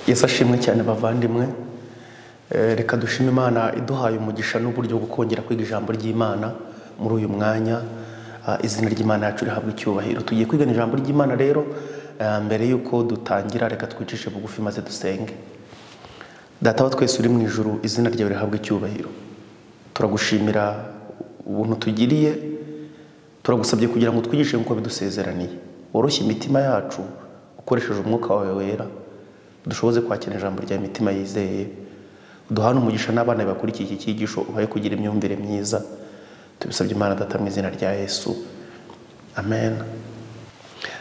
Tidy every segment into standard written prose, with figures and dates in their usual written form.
Yesu ashimwe cyane bavandimwe. Reka dushime Imana iduhaye umugisha n'uburyo bwo kongera kwiga ijambo ry'Imana muri uyu mwanya. Izina ry'Imana yacu rihabwa icyubahiro. Tugiye kwiga ijambo ry'Imana rero, mbere yuko dutangira reka twicishe bugufi maze dusenge. Data wa twese uri mu ijuru, izina ryawe rihabwa icyubahiro. Turagushimira ubuntu tugiriye, turagusabye kugira ngo twigishe nk'uko bidusezeraniye. Woroshye imitima yacu ukoresheje umwuka wawe wera, dushoboze kwakira ijambo rya imitima yizeye. Duhana umugisha n'abana bakurikiye iki cyigisho, ubaye kugira imyumvire myiza. Tubisabye Imana Data mu izina rya Yesu, amen.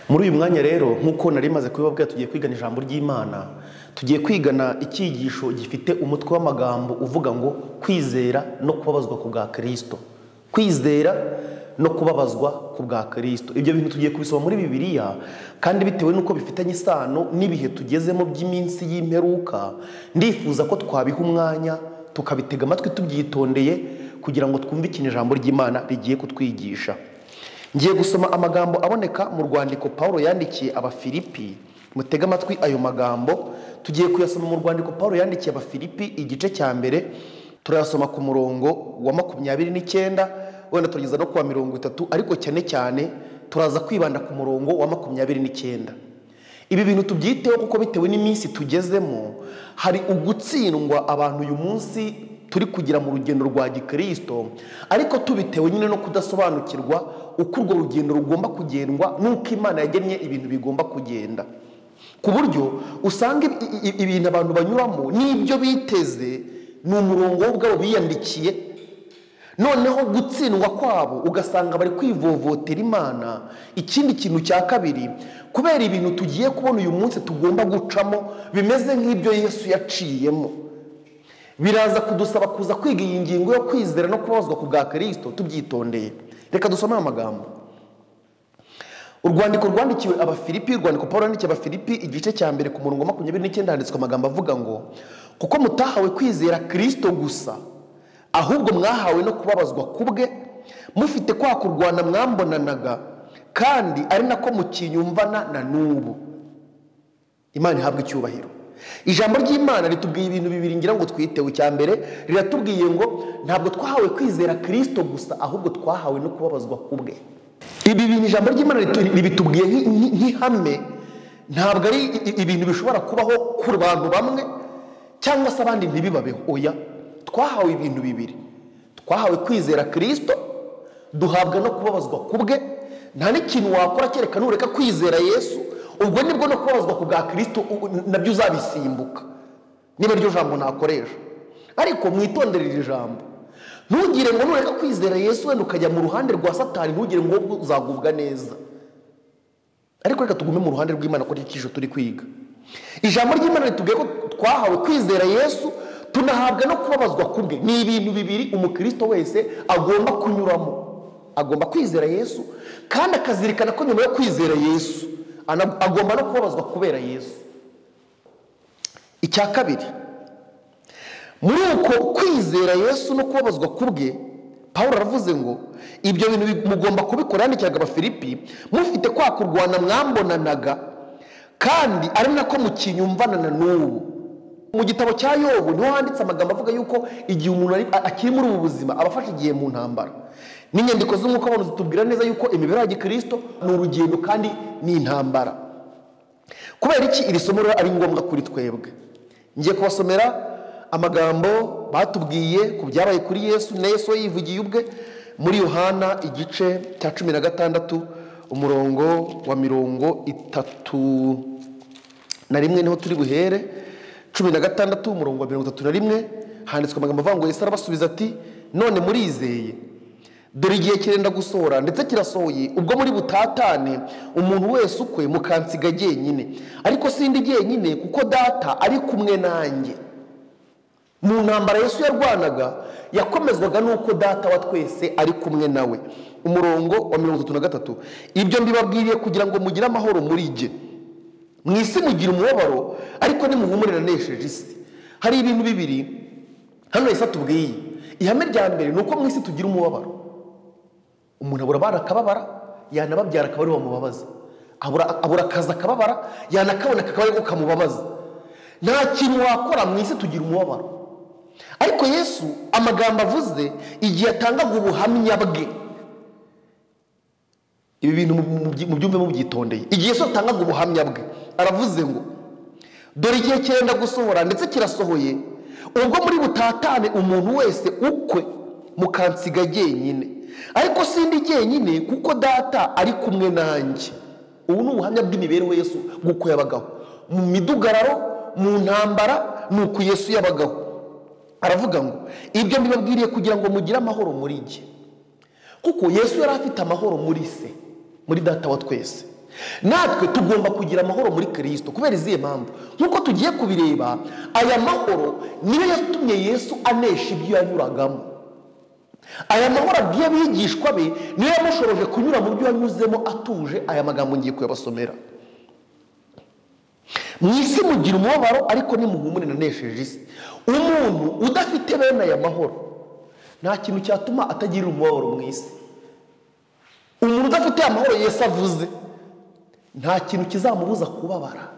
Muri uyu mwanya rero, nk'uko nari maze kubibabwira, tugiye kwigana ijambo ry'Imana. Tugiye kwigana icyigisho gifite umutwe w'amagambo uvuga ngo kwizera no kubabazwa ku bwa Kristo. Kwizera no kubabazwa ku bwa Kristo. Ibyo bintu tugiye kubisoma muri Bibiliya, kandi bitewe nuko bifitanye isano n'ibihe tugezemo by'iminsi y'imperuka, ndifuza ko twabiha umwanya tukabitega amatwi tubyitondeye kugira ngo twumve ikintu ijambo ry'Imana rigiye kutwigisha. Ngiye gusoma amagambo aboneka mu rwandiko Paulo yandikiye Abafilipi. Mutega amatwi ayo magambo. Tugiye kuyasoma mu rwandiko Paulo yandikiye Abafilipi igice cya mbere, turayasoma ku murongo wa 29, wenda tugeza no kwa 30, ariko cyane cyane turaza kwibanda ku murongo wa 29. Ibi bintu tubyiteho kuko bitewe n'iminsi tugezemo, hari ugutsindwa abantu uyu munsi turi kugira mu rugendo rwa Gikristo, ariko tubitewe nyine no kudasobanukirwa uko urwo rugendo rugomba kugendwa n'uko Imana yagennye ibintu bigomba kugenda, ku buryo usanga ibintu abantu banyuramo n'ibyo biteze ni umurongo w'ubwabo biyandikiye. Noneho gutsindwa kwabo ugasanga bari kwivovotera Imana. Ikindi kintu cya kabiri, kubera ibintu tugiye kubona uyu munsi tugomba gucamo bimeze nk'ibyo Yesu yaciyemo, biraza kudusaba kuza kwiga iyi ngingo yo kwizera no kubabazwa ku bwa Kristo tubyitondeye. Reka dusome amagambo. Urwandiko rwandikiwe Abafilipi, urwandiko Paulo yandikiye Abafilipi igice cya mbere ku murongo wa 29 handitswe amagambo avuga ngo, kuko mutahawe kwizera Kristo gusa, ahubwo mwahawe no kubabazwa kubwe, mufite kwa kurwana mwambonanaga, kandi ari nako mukinyumvana na n'ubu. Imana ihabwa icyubahiro. Ijambo ry'Imana ritubwiye ibintu bibiri ngira ngo twitewe. Icya mbere riratubwiye ngo ntabwo twahawe kwizera Kristo gusa, ahubwo twahawe no kubabazwa kubwe. Ibi bintu ijambo ry'Imana ribitubwiye nk'ihame, ntabwo ari ibintu bishobora kubaho ku bantu bamwe cyangwa se abandi ntibibabeho. Oya, twahawe ibintu bibiri. Twahawe kwizera Kristo, duhabwa no kubabazwa kubwe. Nta n'ikintu wakora kereka nureka kwizera Yesu, ubwo nibwo no kubabazwa ku bwa Kristo nabyo uzabisimbuka, niba ryo jambo nakoresha. Ariko mwitondere iri jambo, ntugire ngo nureka kwizera Yesu wenda ukajya mu ruhande rwa Satani, ntugire ngo uzagubwa neza. Ariko reka tugume mu ruhande rw'Imana ko icyo turi kwiga. Ijambo ry'Imana ritubwiye ko twahawe kwizera Yesu, tunahabwa no kubabazwa kubwe. Ni ibintu bibiri umukristo wese agomba kunyuramo. Agomba kwizera Yesu, kandi akazirikana ko nyuma yo kwizera Yesu agomba no kubabazwa kubera Yesu. Icya kabiri, muri uko kwizera Yesu no kubabazwa kubwe, Paulo aravuze ngo ibyo bintu mugomba kubikora. Yandikiraga Abafilipi, mufite kwa kurwana mwambonanaga, kandi ari nako mukinyumvana na n'ubu. Mu gitabo cya Yobu niho handitse amagambo avuga yuko igihe umuntu akiri muri ubu buzima abafashe igihe mu ntambara. N'inyandiko z'umwuka abantu zitubwira neza yuko imibereho ya Gikristo ni urugendo kandi ni intambara. Kubera iki iri somo ari ngombwa kuri twebwe? Ngiye kubasomera amagambo batubwiye ku byabaye kuri Yesu, na Yesu yivugiye ubwe muri Yohana igice cya 16 umurongo wa 31 niho turi buhere. 16 umurongo wa 31 handitswe amagambo avuga ngo Yesu arabasubiza ati, none murizeye? Dore igihe kirenda gusohora, ndetse kirasohoye, ubwo muri butatane umuntu wese ukwe mukansiga jyenyine. Ariko sindi jyenyine, kuko Data ari kumwe nanjye. Mu ntambara Yesu yarwanaga yakomezwaga nuko Data wa twese ari kumwe nawe. Umurongo wa 33, ibyo mbibabwiriye kugira ngo mugire amahoro muri jye. Mu isi mugira umubabaro, ariko nimuhumure nanesheje isi. Hari ibintu bibiri hano Yesu atubwiye. ihame rya mbere ni uko mu isi tugira umubabaro. Umuntu abura abana akababara, yanababyara akaba ari wamubabaza. Abura akazi akababara, yanakabona kakaba ari kamubabaza. Nta kintu wakora mu isi tugira umubabaro. Ariko Yesu amagambo avuze igihe atangaga ubuhamya bwe, ibi bintu mu byumve mu byitondeye. Igihe Yesu atangaga ubuhamya bwe aravuze ngo dore igihe cyenda gusohora ndetse kirasohoye, ubwo muri butatane umuntu wese ukwe mukansiga jyenyine, ariko sindi jyenyine kuko data ari kumwe nanjye. Ubu ni ubuhamya bw'imibereho Yesu guko yabagaho mu midugararo, mu ntambara, nuko Yesu yabagaho. Aravuga ngo ibyo mbibabwiriye kugira ngo mugire amahoro muri jye, kuko Yesu yari afite amahoro muri se, muri data wa twese. Natwe tugomba kugira amahoro muri Kristo. Kubera izihe mpamvu? Nkuko tugiye kubireba, aya mahoro niyo yatumye Yesu anesha ibyo yanyuragamo. Aya mahoro abwiye abigishwa be niyo yamushoroje kunyura mu byo yanyuzemo atuje. Aya magambo ngiye kuyabasomera. Mu isi mugira umubabaro, ariko nimuhumure nanesheje isi. Umuntu udafite bene aya mahoro nta kintu cyatuma atagira umubabaro mu isi. Umuntu udafite amahoro Yesu avuze nta kintu kizamubuza kubabara.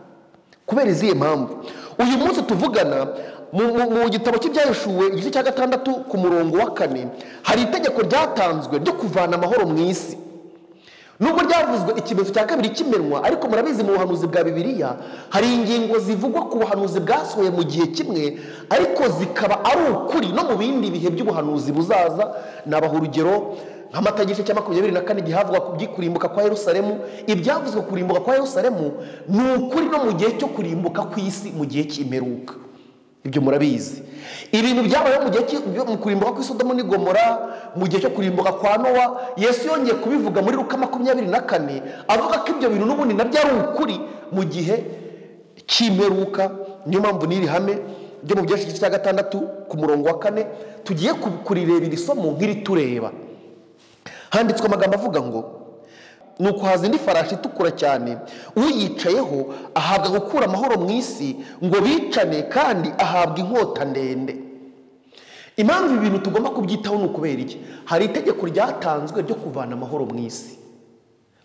Kubera izihe mpamvu? Uyu munsi tuvugana mu gitabo cy'Ibyahishuwe igice cya 6 ku murongo wa 4 hari itegeko ryatanzwe ryo kuvana amahoro mu isi. Nubwo ryavuzwe ikimenyetso cya kabiri kimenwa, ariko murabizi mu buhanuzi bwa Bibiliya hari ingingo zivugwa ku buhanuzi bwasohoye mu gihe kimwe, ariko zikaba ari ukuri no mu bindi bihe by'ubuhanuzi buzaza. Nabaha urugero nk'Amata igice cya 24 gihavugwa ku byikurimbuka kwa Yerusalemu. Ibyavuzwe kurimbuka kwa Yerusalemu ni ukuri no mu gihe cyo kurimbuka kw'isi mu gihe cy'imperuka. Ibyo murabizi. Ibintu byabayeho mu gihe mu kurimbuka kwa Sodomu ni Gomora, mu gihe cyo kurimbuka kwa Nowa, Yesu yongeye kubivuga muri Luka 24 avuga ko ibyo bintu n'ubundi nabyo ari ukuri mu gihe cy'imperuka. Niyo mpamvu n'iri hame ryo mu Byahishuwe igice cya 6 ku murongo wa 4 tugiye kurireba iri somo nk'iri tureba. Handitswe amagambo avuga ngo nuko haza indi farashi itukura cyane, uyicayeho ahabwa gukura amahoro mu isi ngo bicane, kandi ahabwa inkota ndende. Impamvu ibintu tugomba kubyitaho ni ukubera iki? Hari itegeko ryatanzwe ryo kuvana amahoro mu isi,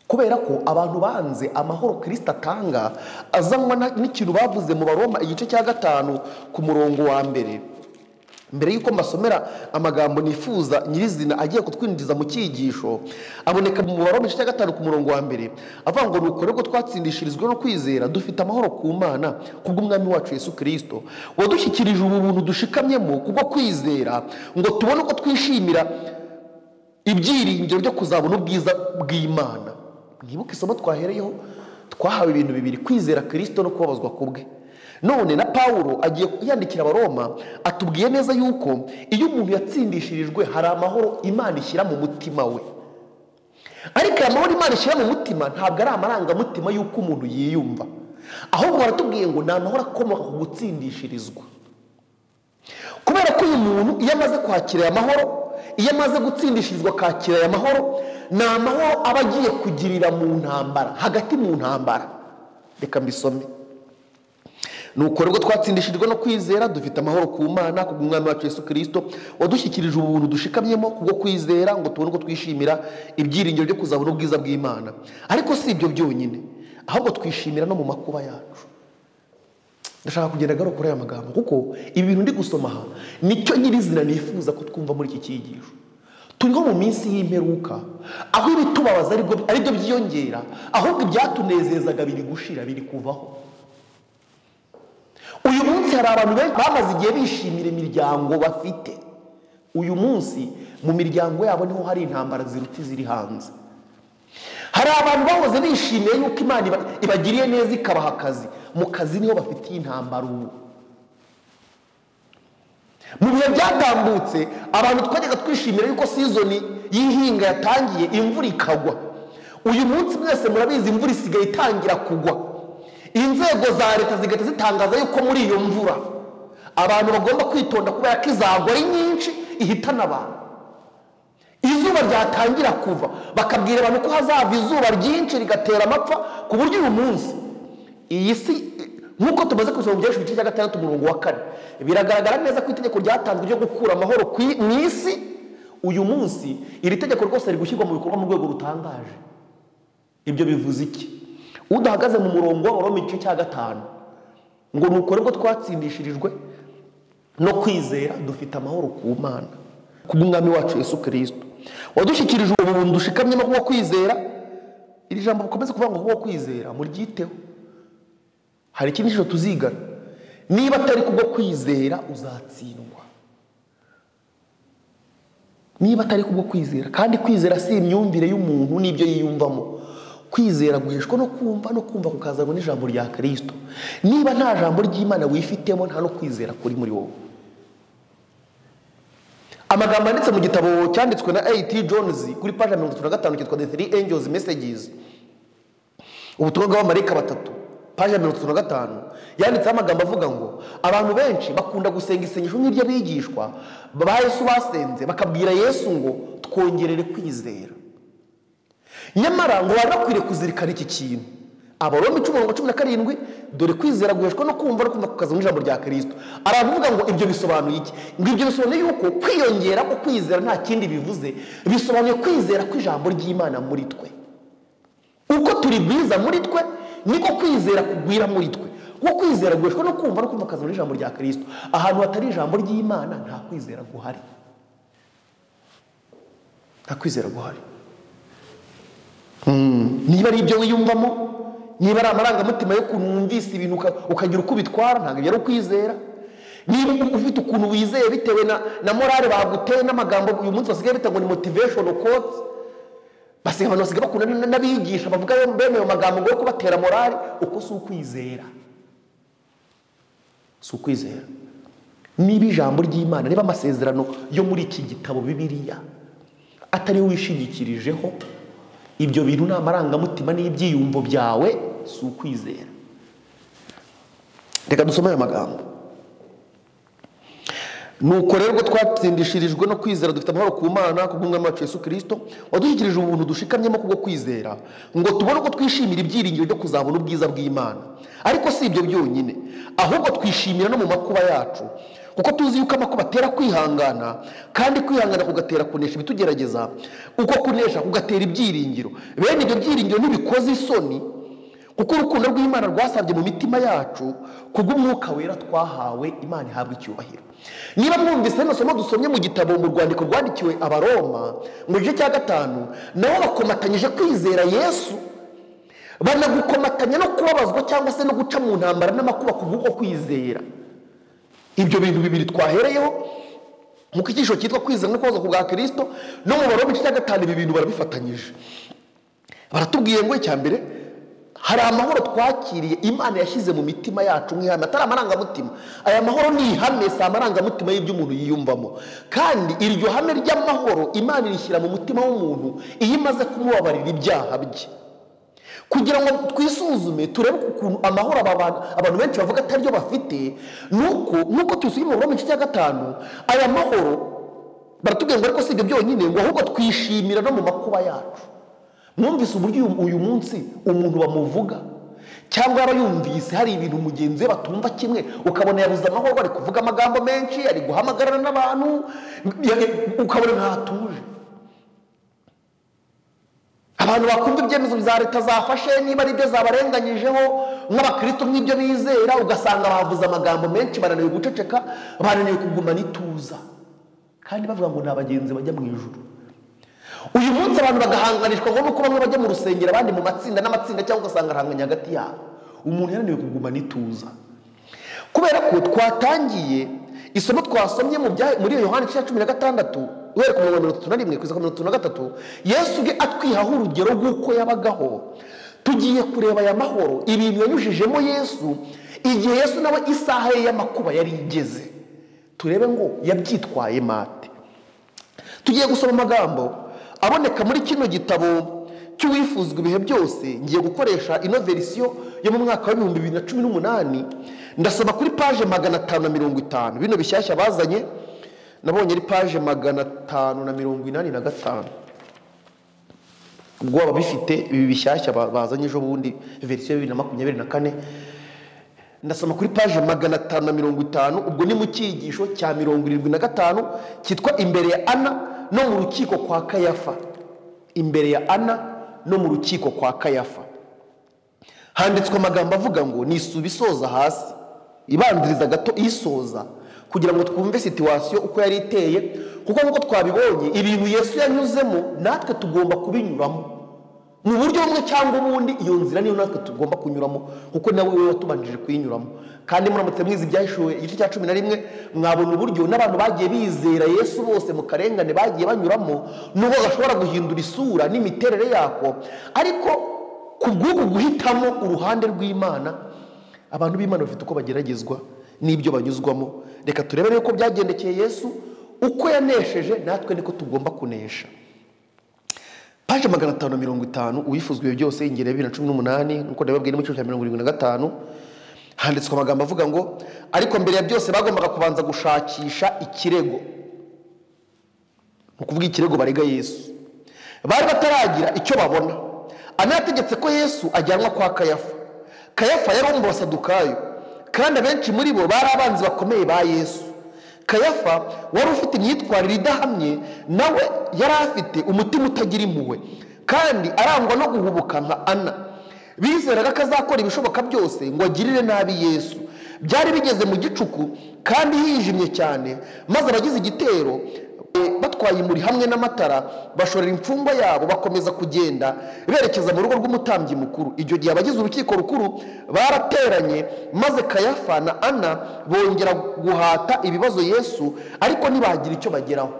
kubera ko abantu banze amahoro Kristo atanga azanwa n'ikintu bavuze mu Baroma igice cya 5 ku murongo wa 1. Mbere yuko mbasomera amagambo nifuza nyirizina agiye kutwinjiza mu cyigisho, aboneka mu Baroma igice cya 5 ku murongo wa 1 avuga ngo nuko rero twatsindishirizwe no kwizera dufite amahoro ku Mana kubw'umwami wacu Yesu Kristo, wadushyikirije ubu buntu dushikamyemo kubwo kwizera, ngo tubone uko twishimira ibyiringiro byo kuzabona ubwiza bw'Imana. Mwibuke isomo twahereyeho, twahawe ibintu bibiri: kwizera Kristo no kubabazwa kubwe. None na Paulo agiye yandikira Abaroma atubwiye neza yuko iyo umuntu yatsindishirijwe hari amahoro Imana ishyira mu mutima we. Ariko amahoro Imana ishyira mu mutima ntabwo ari amarangamutima yuko umuntu yiyumva, ahubwo baratubwiye ngo ni amahoro akomoka ku gutsindishirizwa. Kubera ko uyu muntu iyo amaze kwakira aya mahoro, iyo amaze gutsindishirizwa akakira aya mahoro, ni amahoro aba agiye kugirira mu ntambara, hagati mu ntambara. Reka mbisome. Nuko rero twatsindishijwe no kwizera dufite amahoro ku Mana kubw'umwami wacu Yesu Kristo, wadushyikirije ubuntu dushikamyemo kubwo kwizera, ngo tubone uko twishimira ibyiringiro byo kuzabona ubwiza bw'Imana. Ariko si ibyo byonyine, ahubwo twishimira no mu makuba yacu. Ndashaka kugenda garuka kuri aya magambo, kuko ibi bintu ndi gusoma aha nicyo nyirizina nifuza ko twumva muri iki cyigisho. Turiho mu minsi y'imperuka, aho ibitubabaza ari byo byiyongera, ahubwo ibyatunezezaga biri gushira, biri kuvaho. Uyu munsi hari abantu benshi bamaze igihe bishimira imiryango bafite. Uyu munsi mu miryango yabo niho hari intambara ziruta ziri hanze. Hari abantu bahoze bishimiye yuko Imana ibagiriye neza ikabaha akazi, mu kazi niho bafitiye intambara ubu. Mu bihe byatambutse abantu twajyaga twishimira yuko sizoni y'ihinga yatangiye, imvura ikagwa. Uyu munsi mwese murabizi imvura isigaye itangira kugwa. Inzego za leta zigahita zitangaza yuko muri iyo mvura abantu bagomba kwitonda, kubera ko izagwa ari nyinshi ihitana abantu. Izuba ryatangira kuva bakabwira abantu ko hazava izuba ryinshi rigatera amapfa, ku buryo uyu munsi iyi si nk'uko tumaze kusoma mu Byahishuriwe igice cya 6 umurongo wa 4 biragaragara neza ko itegeko ryatanzwe ryo gukura amahoro mu isi. Uyu munsi iri tegeko rwose riri gushyirwa mu bikorwa mu rwego rutangaje. Ibyo bivuze iki? Udahagaze mu murongo w'Abaroma igice cya 5 ngo nuko rero twatsindishirijwe no kwizera dufite amahoro ku Mana kubw'Umwami wacu Yesu Kristo wadushyikirije ubuntu dushikamyemo kubwo kwizera. Iri jambo bukomeze kuvuga ngo kubwo kwizera muryiteho. Hari ikindi cyo tuzigana, niba atari kubwo kwizera uzatsindwa. Niba atari kubwo kwizera, kandi kwizera si imyumvire y'umuntu n'ibyo yiyumvamo. Kwizera guheshwa no kumva kukazanwa n'ijambo rya Kristo. Niba nta jambo ry'Imana wifitemo, nta no kwizera kuri muri wowe. Amagambo yanditse mu gitabo cyanditswe na A.T. Jones kuri page 35 cyitwa The Three Angels Messages, ubutumwa bw'abamarayika batatu, page 35, yanditseho amagambo avuga ngo abantu benshi bakunda gusenga isengesho nk'iryo bigishwa ba Yesu basenze, bakabwira Yesu ngo twongerere kwizera. Nyamara ngo bari bakwiriye kuzirikana iki kintu. Abaroma 10:17, dore kwizera guheshwa no kumva kukaza mu ijambo rya Kristo. Aravuga ngo ibyo bisobanuye iki? Ngo ibyo bisobanuye yuko kwiyongera ko kwizera nta kindi bivuze, bisobanuye kwizera kw'ijambo ry'Imana muri twe. Uko turi bwiza muri twe niko kwizera kugwira muri twe. Kuko kwizera guheshwa no kumva kukaza mu ijambo rya Kristo. Ahantu hatari ijambo ry'Imana nta kwizera guhari. Nta kwizera guhari. Niba ari ibyo wiyumvamo, niba ari amarangamutima yo kunumvisa ibintu ukagira uko bitwara, ntabwo ari ukwizera. Niba ufite ukuntu wizeye bitewe na morale baguteye n'amagambo uyu munsi basigaye bita ngo ni motivational quotes, basigaye abantu basigaye bakunda n'abigisha bavuga bene ayo magambo ngo kubatera morale, uko si ukwizera. Si ukwizera. Niba ijambo ry'Imana, niba amasezerano yo muri iki gitabo Bibiliya atari wishingikirijeho, ibyo bintu ni amarangamutima n'ibyiyumvo byawe, si ukwizera. Reka dusome aya magambo. Nuko rero twatsindishirijwe no kwizera dufite amahoro ku Mana kubw'Umwami wacu Yesu Kristo wadushyikirije ubuntu dushikamyemo kubwo kwizera, ngo tubone uko twishimira ibyiringiro byo kuzabona ubwiza bw'Imana. Ariko si ibyo byonyine, ahubwo twishimira no mu makuba yacu, kuko tuzi yuko amakuba atera kwihangana, kandi kwihangana kugatera kunesha ibitugerageza, uko kunesha kugatera ibyiringiro. Bene ibyo byiringiro ntibikoze isoni, kuko urukundo rw'Imana rwasabye mu mitima yacu kubw'Umwuka Wera twahawe. Imana ihabwa icyubahiro. Niba mwumvise no somo dusomye mu gitabo mu rwandiko rwandikiwe Abaroma mu gice cya 5, nabo bakomatanyije kwizera Yesu, banagukomatanya no kubabazwa cyangwa se no guca mu ntambara n'amakuba kubw'uko kwizera. Ibyo bintu bibiri twahereyeho mu kigisho cyitwa kwizera no kubabazwa kubwa Kristo, no mu Baroma igice cya 5 ibi bintu barabifatanyije. Baratubwiye ngo icya mbere, hari amahoro twakiriye Imana yashyize mu mitima yacu nk'ihame, atari amarangamutima. Aya mahoro ni ihame, si amarangamutima y'ibyo umuntu yiyumvamo. Kandi iryo hame ry'amahoro Imana irishyira mu mutima w'umuntu iyo imaze kumubabarira ibyaha bye, kugira ngo twisuzume turebe ukuntu amahoro abantu benshi bavuga atari byo bafite. Nuko tusuye mu Roma igice cya 5, aya mahoro baratubwiye ngo ariko si ibyo byonyine, ngo ahubwo twishimira no mu makuba yacu. Mwumvise uburyo uyu munsi umuntu bamuvuga, cyangwa aba yumvise hari ibintu mugenzi we batumva kimwe, ukabona yabuze amahoro, ari kuvuga amagambo menshi, ari guhamagarana n'abantu, ukabona ntatuje. Abantu bakumva ibyemezo bya leta zafashe, niba ari byo zabarenganyijeho nk'abakristo nk'ibyo bizera, ugasanga bavuze amagambo menshi, bananiwe guceceka, bananiwe kugumana ituza, kandi bavuga ngo ni abagenzi bajya mu ijuru. Uyu munsi abantu bagahanganishwa ngo nuko bamwe bajya mu rusengero, abandi mu matsinda n'amatsinda, cyangwa ugasanga arahanganye hagati yabo. Umuntu yananiwe kugumana ituza, kubera ko twatangiye isomo twasomye muri Yohana 16 uhereye ku murongo 31 kugeza ku 33, Yesu ubwe atwihaho urugero rw'uko yabagaho. Tugiye kureba aya mahoro, ibintu yanyujijemo Yesu igihe Yesu nawe isaha ye y'amakuba yari igeze, turebe ngo yabyitwaye mate. Tugiye gusoma amagambo aboneka muri kino gitabo cy'uwifuzwa ibihe byose. Ngiye gukoresha ino verisiyo yo mu mwaka wa 2018, ndasoma kuri page 550. Bino bishyashya bazanye nabonye ari page 585. ubwo baba bifite ibi bishyashya bazanye ejo bundi verisiyo 2024, ndasoma kuri page 550 ubwo ni mu cyigisho cya 75 cyitwa imbere ya Ana no mu rukiko kwa Kayafa. Imbere ya Ana no mu rukiko kwa Kayafa handitswe amagambo avuga ngo nisubisoza hasi ibanziriza gato isoza kugira ngo twumve situation uko yari iteye, kuko nuko twabibonye ibintu Yesu yanyuzemo natwe tugomba kubinyuramo mu buryo bumwe cyangwa ubundi. Iyo nzira niyo natwe tugomba kunyuramo kuko nawe wewe watubanjije kuyinyuramo. Kandi muramutse mwizi byahishuwe igice cya 11 mwabona uburyo n'abantu bagiye bizera Yesu bose mu karengane bagiye banyuramo, nubwo gashobora guhindura isura n'imiterere yako, ariko kubw'uko guhitamo uruhande rw'Imana abantu b'Imana bafite uko bageragezwa n'ibyo banyuzwamo. Reka turebe rero ko byagendekeye Yesu, uko yanesheje natwe niko tugomba kunesha. Page 550 uwifuzwe byose ingere 2018 nuko ndababwiye mu cyo cya 75 handitswe amagambo avuga ngo ariko mbere ya byose bagombaga kubanza gushakisha ikirego. Ukuvuga ikirego barega Yesu. Bari bataragira icyo babona. Anategetse ko Yesu ajyanwa kwa Kayafa. Kayafa yari mu Basadukayo kandi abenshi muri bo bari abanzi bakomeye ba Yesu. Kayafa wari ufite imyitwarire idahamye, nawe yari afite umutima utagira impuhwe kandi arangwa no guhubuka nka Ana. Bizeraga ko azakora ibishoboka byose ngo agirire nabi Yesu. Byari bigeze mu gicuku kandi hijimye cyane, maze abagize igitero batwaye imuri hamwe n'amatara bashorera imfungwa yabo bakomeza kugenda berekeza mu rugo rw'umutambyi mukuru. Icyo gihe abagize urukiko rukuru barateranye, maze Kayafa na Ana bongera guhata ibibazo Yesu, ariko ntibagira icyo bageraho.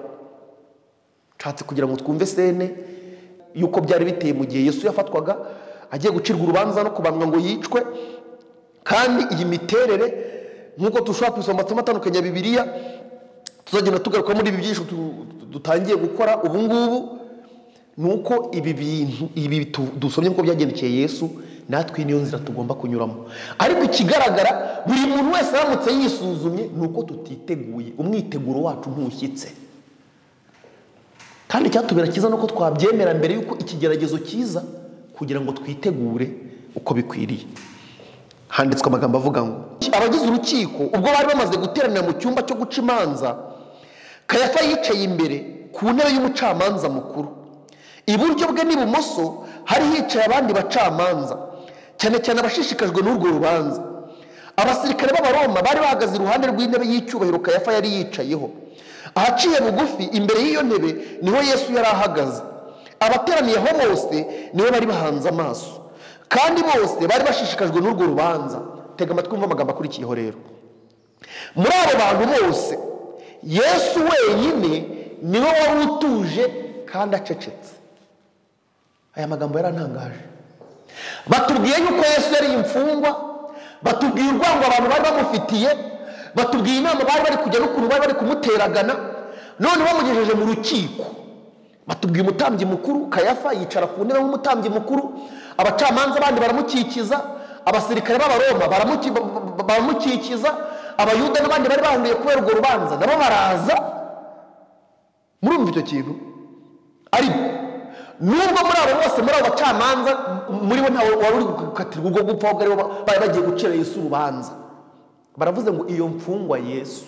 Nshatse kugira ngo twumve sene yuko byari biteye mu gihe Yesu yafatwaga agiye gucirwa urubanza no kubambwa ngo yicwe. Kandi iyi miterere nkuko dushobora kwisoma atandukanye ya Bibiliya, tuzagenda tugaruka muri ibi byinshi dutangiye gukora ubu ngubu, nuko ibi bintu dusomye uko byagendekeye Yesu natwe niyo nzira tugomba kunyuramo. Ariko ikigaragara buri muntu wese aramutse yisuzumye nuko tutiteguye, umwiteguro wacu ntushyitse. Kandi cyatubera kiza nuko twabyemera mbere yuko ikigeragezo kiza kugira ngo twitegure uko bikwiriye. Handitswe amagambo avuga ngo abagize urukiko ubwo bari bamaze guteranira mu cyumba cyo guca imanza, Kayafa yicaye imbere ku ntebe y'umucamanza mukuru. Iburyo bwe n'ibumoso hari hicaye abandi bacamanza, cyane cyane abashishikajwe n'urwo rubanza. Abasirikare b'Abaroma bari bahagaze iruhande rw'intebe y'icyubahiro Kayafa yari yicayeho. Ahaciye bugufi imbere y'iyo ntebe niho Yesu yari ahagaze. Abateraniye aho bose niwe bari bahanze amaso, kandi bose bari bashishikajwe n'urwo rubanza. Tega amatwi umva amagambo akurikiyeho rero. Muri abo bantu bose Yesu wenyine niwe wari utuje kandi acecetse. Aya magambo yarantangaje. Batubwiye yuko Yesu yari imfungwa, batubwiye urwango abantu bari bamufitiye, batubwiye inama bari bari kujya n'ukuntu bari bari kumuteragana, none bamugejeje mu rukiko. Batubwiye umutambyi mukuru Kayafa yicara ku ntebe y'umutambyi mukuru, abacamanza abandi baramukikiza, abasirikare b'Abaroma baramukikiza, Abayuda n'abandi bari bahungiye kubera urwo rubanza nabo baraza. Murumva icyo kintu? Ariko nubwo muri abo bose muri abo bacamanza muri bo ntawe wari uri gukatirwa ubwo gupfa, ahubwo aribo bari bagiye gucira Yesu urubanza. Baravuze ngo iyo mfungwa Yesu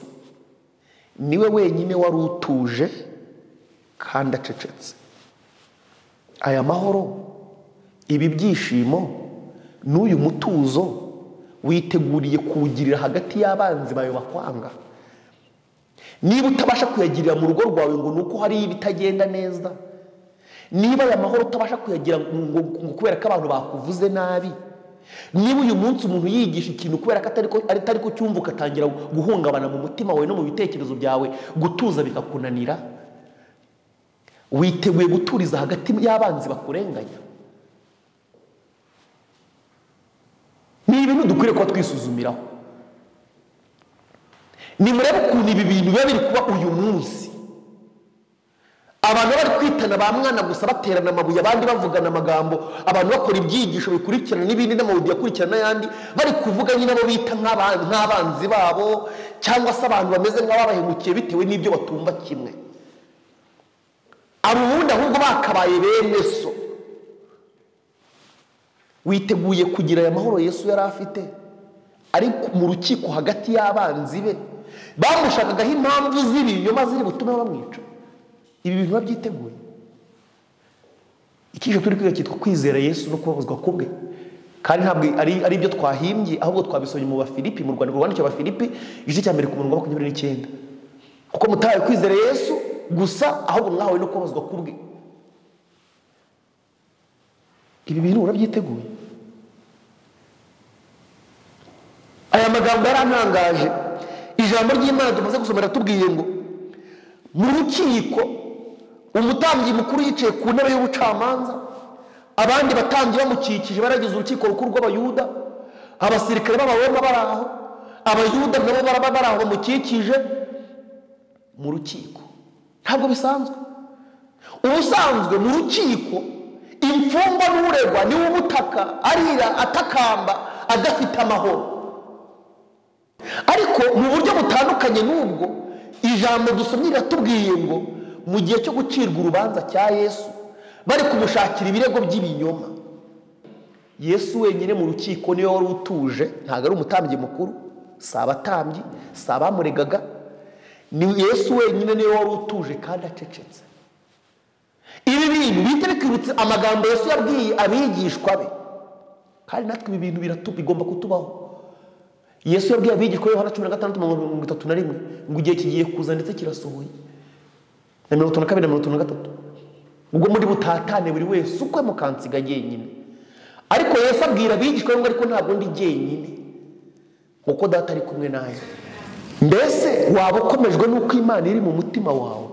niwe wenyine wari utuje kandi acecetse. Aya mahoro, ibi byishimo n'uyu mutuzo witeguriye kuwugirira hagati y'abanzi bawe bakwanga. Niba utabasha kuyagirira mu rugo rwawe ngo nuko hari ibitagenda neza, niba aya mahoro utabasha kuyagira ngo kubera ko abantu bakuvuze nabi, niba uyu munsi umuntu yigisha ikintu kubera ko atari ko cyumva ukatangira guhungabana mu mutima wawe no mu bitekerezo byawe, gutuza bikakunanira, witeguye guturiza hagati y'abanzi bakurenganya? Ni ibintu dukwiriye kuba twisuzumiraho. Nimurebe ukuntu ibi bintu biba biri kuba uyu munsi. Abantu bari kwitana ba mwana gusa baterana amabuye, abandi bavugana amagambo, abantu bakora ibyigisho bikurikirana n'ibindi n'amawudi yakurikirana n'ayandi, bari kuvuga nyine abo bita nk'abanzi babo, cyangwa se abantu bameze nk'ababahemukiye bitewe n'ibyo batumva kimwe. Abo ubundi ahubwo bakabaye bene so. Witeguye kugira aya mahoro Yesu yari afite? ari mu rukiko hagati y'abanzi be bamushakagaho impamvu z'ibinyoma ziri butume bamwica. Ibi bintu babyiteguye. Ikije turi kwiga cyitwa kwizera Yesu no kubabazwa kubwe, kandi ntabwo ari ibyo twahimbye, ahubwo twabisomye mu Bafilipi, mu Rwanda rwandikira Abafilipi igice cya mbere ku murongo wa 29. Kuko mutahawe kwizera Yesu gusa, ahubwo mwahawe no kubabazwa kubwe. Ibi bintu urabyiteguye. Aya magambo yarantangaje. Ijambo ry'Imana tumaze gusomera tubwiye ngo mu rukiko umutambyi mukuru yicaye ku ntebe y'ubucamanza, abandi batambyi bamukikije baragize urukiko rukuru rw'Abayuda, abasirikare b'Abaroma baraho, Abayuda nabo baraho bamukikije mu rukiko. Ntabwo bisanzwe. Ubusanzwe mu rukiko imfungwa n'uregwa niwe umutaka arira atakamba adafite amahoro. Ariko mu buryo butandukanye n'ubwo, ijambo dusomye riratubwiye ngo mu gihe cyo gucirwa urubanza cya Yesu bari kumushakira ibirego by'ibinyoma, Yesu wenyine mu rukiko niwe wari utuje, ntabwo ari umutambyi mukuru, si abatambyi, si abamuregaga, ni Yesu wenyine niwe wari utuje kandi acecetse. Ibi bintu bihita bikibutsa amagambo Yesu yabwiye abigishwa be, kandi natwe ibi bintu bigomba kutubaho. Yesu yabwiye abigishwa be Yohana 16:31 ngo igihe kigiye kuza ndetse kirasohoye, na 32 na 33, ubwo muri butatane buri wese ukwe mukansiga jyenyine. Ariko Yesu abwira abigishwa ngo ariko ntabwo ndi jyenyine, kuko data ari kumwe nawe. Mbese waba ukomejwe n'uko Imana iri mu mutima wawe?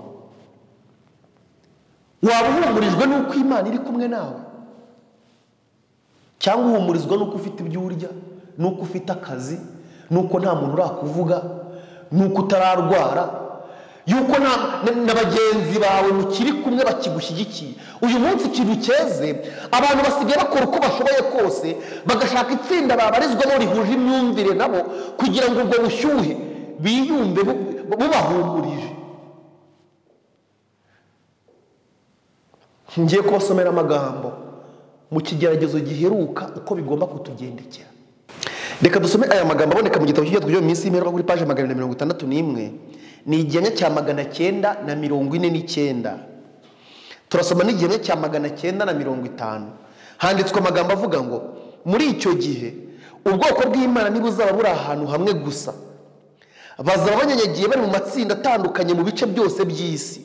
Waba uhumurijwe n'uko Imana iri kumwe nawe? Cyangwa uhumurizwa n'uko ufite ibyo urya, n'uko ufite akazi, n'uko nta muntu urakuvuga, n'uko utararwara, yuko na bagenzi bawe mukiri kumwe bakigushyigikiye? Uyu munsi ikintu cyeze, abantu basigaye bakora uko bashoboye kose bagashaka itsinda babarizwamo rihuje imyumvire nabo kugira ngo ubwo bushyuhe biyumve bubahumurije. Ngiye kubasomera amagambo mu kigeragezo giheruka uko bigomba kutugendekera. Reka dusome aya magambo aboneka mu gitabo cy'Ibyakozwe byo mu minsi y'imperuka kuri page 461, ni igihenya cya 949. Turasoma n'igihenya cya 950. Handitswe amagambo avuga ngo muri icyo gihe ubwoko bw'Imana ntibuzaba buri ahantu hamwe gusa, bazaba banyanyagiye bari mu matsinda atandukanye mu bice byose by'isi,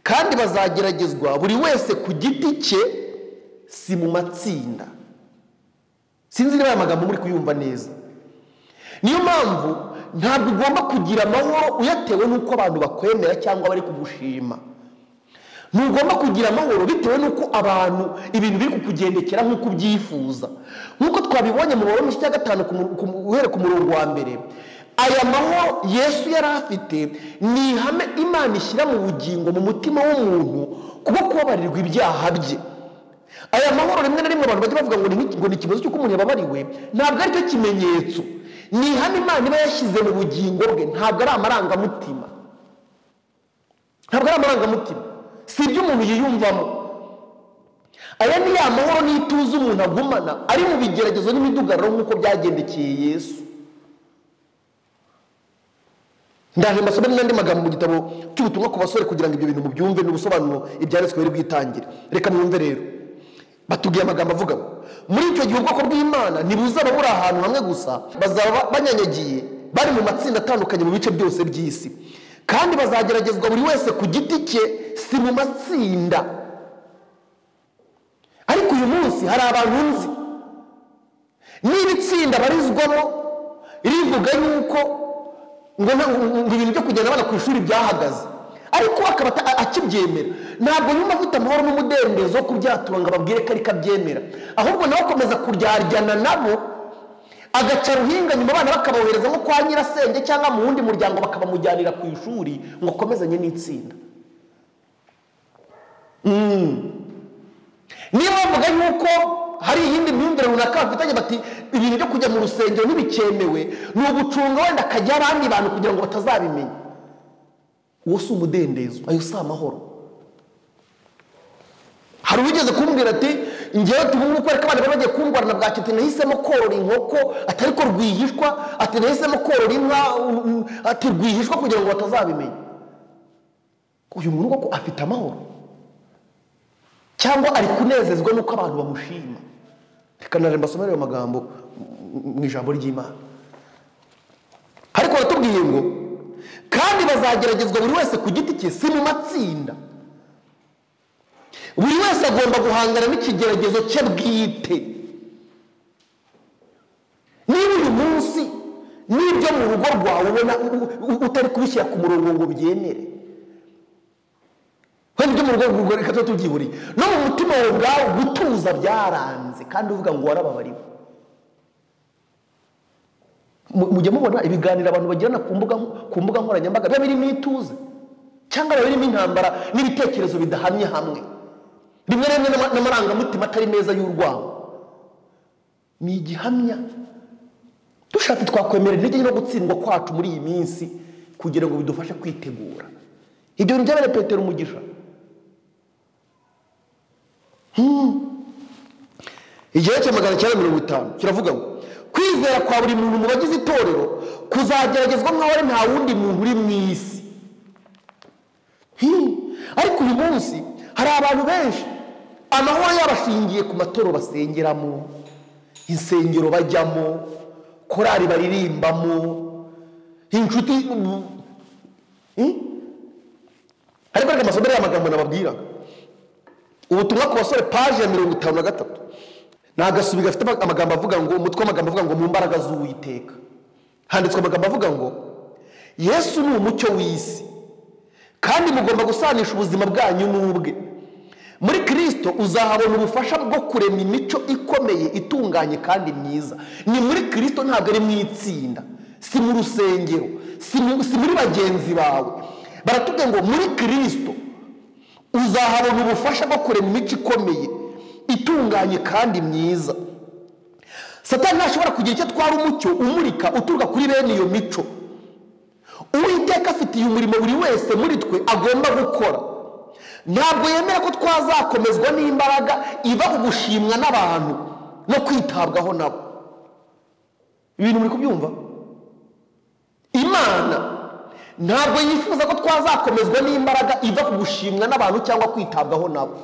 kandi bazageragezwa buri wese ku giti cye, si mu matsinda. Sinzi niba aya magambo muri kuyumva neza. Niyo mpamvu ntabwo ugomba kugira amahoro uyatewe n'uko abantu bakwemera cyangwa bari kugushima. Ntugomba kugira amahoro bitewe n'uko abantu ibintu biri kukugendekera nk'uko ubyifuza. Nk'uko twabibonye mu Baroma 5 uhere ku murongo wa mbere, aya mahoro Yesu yari afite ni ihame Imana ishyira mu bugingo mu mutima w'umuntu kuko kubabarirwa ibyaha bye. Aya mahoro rimwe na rimwe abantu bajya bavuga ngo ni ikibazo cy'uko umuntu yababariwe, ntabwo ari cyo kimenyetso. Ni ihame Imana iba yashyize mu bugingo bwe, ntabwo ari amarangamutima. Ntabwo ari amarangamutima, si ibyo umuntu yiyumvamo. Aya ni ya mahoro n'ituze umuntu agumana ari mu bigeragezo n'imidugararo nk'uko byagendekeye Yesu. Ndaje mbasome n'andi magambo mu gitabo cy'ubutumwa ku basore kugira ngo ibyo bintu mubyumve n'ubusobanuro ibyanditswe biri bwitangire. Reka mwumve rero. Batubwiye amagambo avuga ngo muri icyo gihe ubwoko bw'Imana ntibuzaba buri ahantu hamwe gusa, bazaba banyanyagiye bari mu matsinda atandukanye mu bice byose by'isi, kandi bazageragezwa buri wese ku giti cye, si mu matsinda. Ariko uyu munsi hari abantu nzi niba itsinda barizwamo rivuga yuko ngo ibintu byo kugenda abana ku ishuri byahagaze, ariko akaba akibyemera, ntabwo yumva afite amahoro n'umudendezo wo kubyatura ngo ababwire ko ariko abyemera, ahubwo nawe akomeza kuryaryana nabo, agaca ruhinga nyuma abana bakabohereza nko kwa nyirasenge cyangwa mu wundi muryango bakabamujyanira ku ishuri ngo akomezanye n'itsinda. Niba bavuga yuko hari iyindi myumvire runaka bafitanye bati ibintu byo kujya mu rusengero ntibikemewe, ni ugucunga wenda akajya abandi bantu kugira ngo batazabimenya, uwo si umudendezo, ayo si amahoro. Hari uwigeze kumbwira ati ngewe tubungu kwereka abana bagiye kungwarana bwa kiti nahisemo korora inkoko atari ko rwihishwa, ati nahisemo korora inka ati rwihishwa kugira ngo batazabimenya. Uyu muntu koko afite amahoro cyangwa ari kunezezwa nuko abantu bamushima? Reka naremba somero amagambo mu ijambo ry'Imana. Ariko batubwiye ngo kandi bazageragezwa buri wese ku giti cye, si mu matsinda. Buri wese agomba guhangana n'ikigeragezo cye bwite. Niba uyu munsi n'ibyo mu rugo rwawe ubona utari kubishyira ku murongo ngo byemere, ibyo mu rugo reka tubyihuriye, no mu mutima wawe ubwawe gutuza byaranze kandi uvuga ngo warababariwe. Mujye mubona ibiganiro abantu bagirana ku mbuga nkoranyambaga biba birimo ituze cyangwa biba birimo intambara n'ibitekerezo bidahamye hamwe, rimwe na rimwe n'amarangamutima atari meza y'urwango. Ni igihamya dushatse twakwemera intege no gutsindwa kwacu muri iyi minsi kugira ngo bidufashe kwitegura. Ibyo bintu byabereye Petero umugisha. Igihe cya 950 kiravuga ngo kwizera kwa buri muntu mu bagize itorero kuzageragezwa nk'aho ari nta wundi muntu uri mu isi. Ariko uyu munsi hari abantu benshi amahoro yabashingiye ku matorero basengeramo, insengero bajyamo, korari baririmbamo, inshuti. Ariko reka masomero y'amagambo nababwira. Ubutumwa ku basore page ya 53 nagasubi gafite amagambo avuga ngo, umutwe w'amagambo avuga ngo mu mbaraga z'Uwiteka. Handitswe amagambo avuga ngo Yesu ni umucyo w'isi kandi mugomba gusanisha ubuzima bwanyu n'ubwe. Muri Kristo uzahabona ubufasha bwo kurema imico ikomeye itunganye kandi myiza. Ni muri Kristo, ntabwo ari mu itsinda, si mu rusengero, si muri bagenzi bawe. Baratubwira ngo muri Kristo uzahabona ubufasha bwo kurema imico ikomeye itunganye kandi myiza. Satani ntashobora kugira icyo atwara umucyo umurika uturuka kuri bene iyo mico. Uwiteka afitiye umurimo buri wese muri twe agomba gukora. Ntabwo yemera ko twazakomezwa n'imbaraga iva ku gushimwa n'abantu no kwitabwaho nabo. Ibintu muri kubyumva? Imana ntabwo yifuza ko twazakomezwa n'imbaraga iva ku gushimwa n'abantu cyangwa kwitabwaho nabo.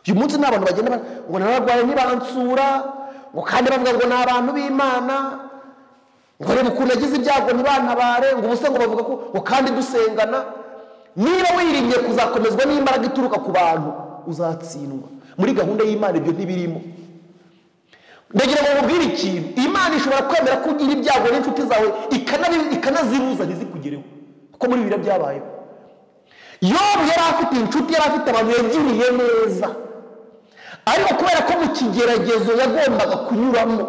Uyu munsi n'abantu bagenda ngo nararwaye ntibansura, ngo kandi bavuga ngo ni abantu b'Imana, ngo reba ukuntu agize ibyago ntibantabare, ngo ubuse ngo bavuga ko kandi dusengana. Niba wiringiye kuzakomezwa n'imbaraga ituruka ku bantu uzatsindwa. Muri gahunda y'Imana ibyo ntibirimo. Ndagira ngo mubwire ikintu, Imana ishobora kwemera ko ugira ibyago n'inshuti zawe ikanaziruza ntizikugereho, kuko muri bibiri byabayeho. Yobu yari afite inshuti, yari afite abantu yagiriye neza, ariko kubera ko mu kigeragezo yagombaga kunyuramo,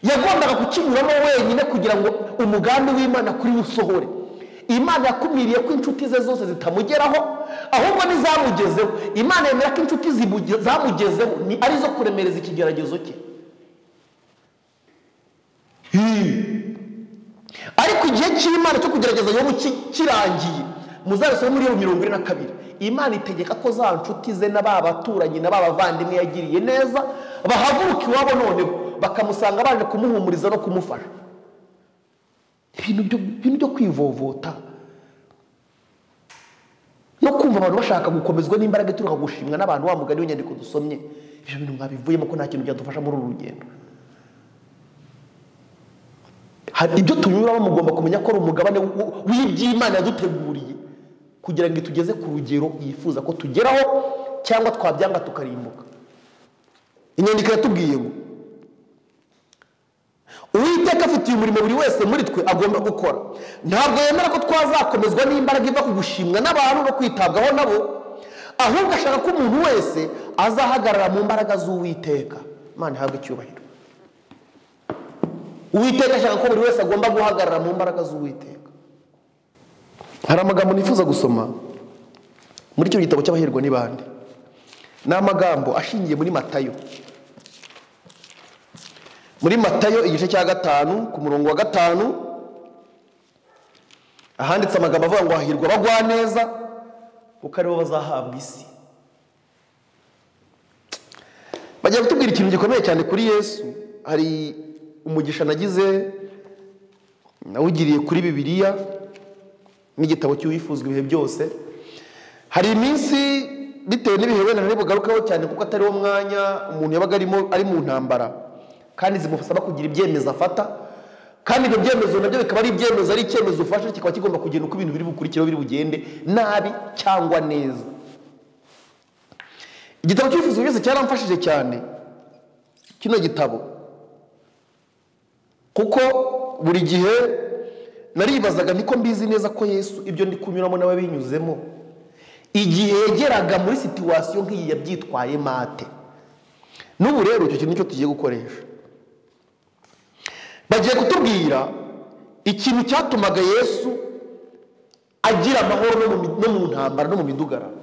yagombaga kukinyuramo wenyine kugira ngo umugambi w'Imana kuri usohore. Imana yakumiriye ko inshuti ze zose zitamugeraho, ahubwo nizamugezeho. Imana yemera ko inshuti zamugezeho ni arizo kuremereza ikigeragezo cye. Ariko igihe cy'Imana cyo kugerageza Yobu kirangiye, muzarasome muri Yobu 22, Imana itegeka ko za nshuti ze n'ababaturanyi n'abavandimwe yagiriye neza bahaguruka iwabo noneho bakamusanga baje kumuhumuriza no kumufasha. Ibintu byo kwivovota no kumva abantu bashaka gukomezwa n'imbaraga ituruka gushimwa n'abantu, wa mugani w'inyandiko dusomye, ibyo bintu mwabivuyemo ko nta kintu byadufasha muri uru rugendo. Hari ibyo tunyuramo, mugomba kumenya ko ari umugabane w'iby'Imana yaduteguriye kugira ngo itugeze ku rugero yifuza ko tugeraho, cyangwa twabyanga tukarimbuka. Inyandiko yatubwiye ngo Uwiteka afitiye umurimo buri wese muri twe agomba gukora. Ntabwo yemera ko twazakomezwa n'imbaraga iva ku gushimwa n'abantu no kwitabwaho nabo, ahubwo ashaka ko umuntu wese azahagarara mu mbaraga z'Uwiteka. Imana ihabwe icyubahiro. Uwiteka ashaka ko buri wese agomba guhagarara mu mbaraga z'Uwiteka. Hari amagambo nifuza gusoma muri icyo gitabo cy'Abahirwa ni bande. Ni amagambo ashingiye muri Matayo. Muri Matayo igice cya 5 ku murongo wa 5 ahanditse amagambo avuga ngo hahirwa abagwaneza kuko aribo bazahabwa isi. bajya kutubwira ikintu gikomeye cyane kuri Yesu. Hari umugisha nagize nawugiriye kuri Bibiliya n'igitabo cy'uwifuzwa ibihe byose. Hari iminsi bitewe n'ibihe wenda ntibugarukaho cyane kuko atari wo mwanya umuntu yabaga ari mu ntambara kandi zimufasaba kugira ibyemezo afata, kandi ibyo byemezo nabyo bikaba ari ibyemezo, ari icyemezo ufashe kikaba kigomba kugenda uko ibintu biri bukurikiraho biri bugende nabi cyangwa neza. Igitabo cy'uwifuzwa byose cyaramfashije cyane kino gitabo, kuko buri gihe naribazaga niko mbizi neza ko Yesu ibyo ndi kunyuramo nawe binyuzemo, igihe yegeraga muri situwasiyo nk'iyi yabyitwaye mate. N'ubu rero icyo kintu nicyo tugiye gukoresha. Bagiye kutubwira ikintu cyatumaga Yesu agira amahoro no mu ntambara no mu midugararo.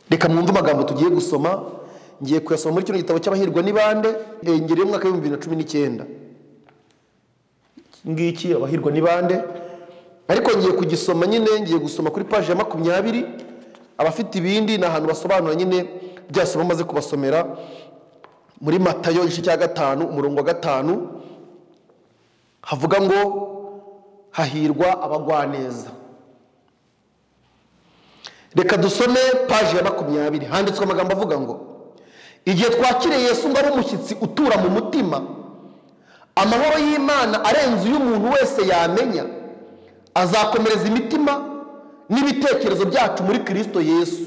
Reka mwumve amagambo tugiye gusoma. Ngiye kuyasoma muri kino gitabo cy'Abahirwa ni bande, ngere mu mwaka wa 2019. Ngiki Abahirwa ni bande, ariko ngiye kugisoma nyine, ngiye gusoma kuri page ya 20. Abafite ibindi na ahantu basobanura nyine byasoma maze kubasomera muri Matayo igice cya 5 umurongo wa 5 havuga ngo hahirwa abagwaneza. Reka dusome page ya 20. Handitswe amagambo avuga ngo igihe twakiriye Yesu ngo ari umushyitsi utura mu mutima, amahoro y'Imana arenze y'umuntu wese yamenya azakomereza imitima n'ibitekerezo byacu muri Kristo Yesu.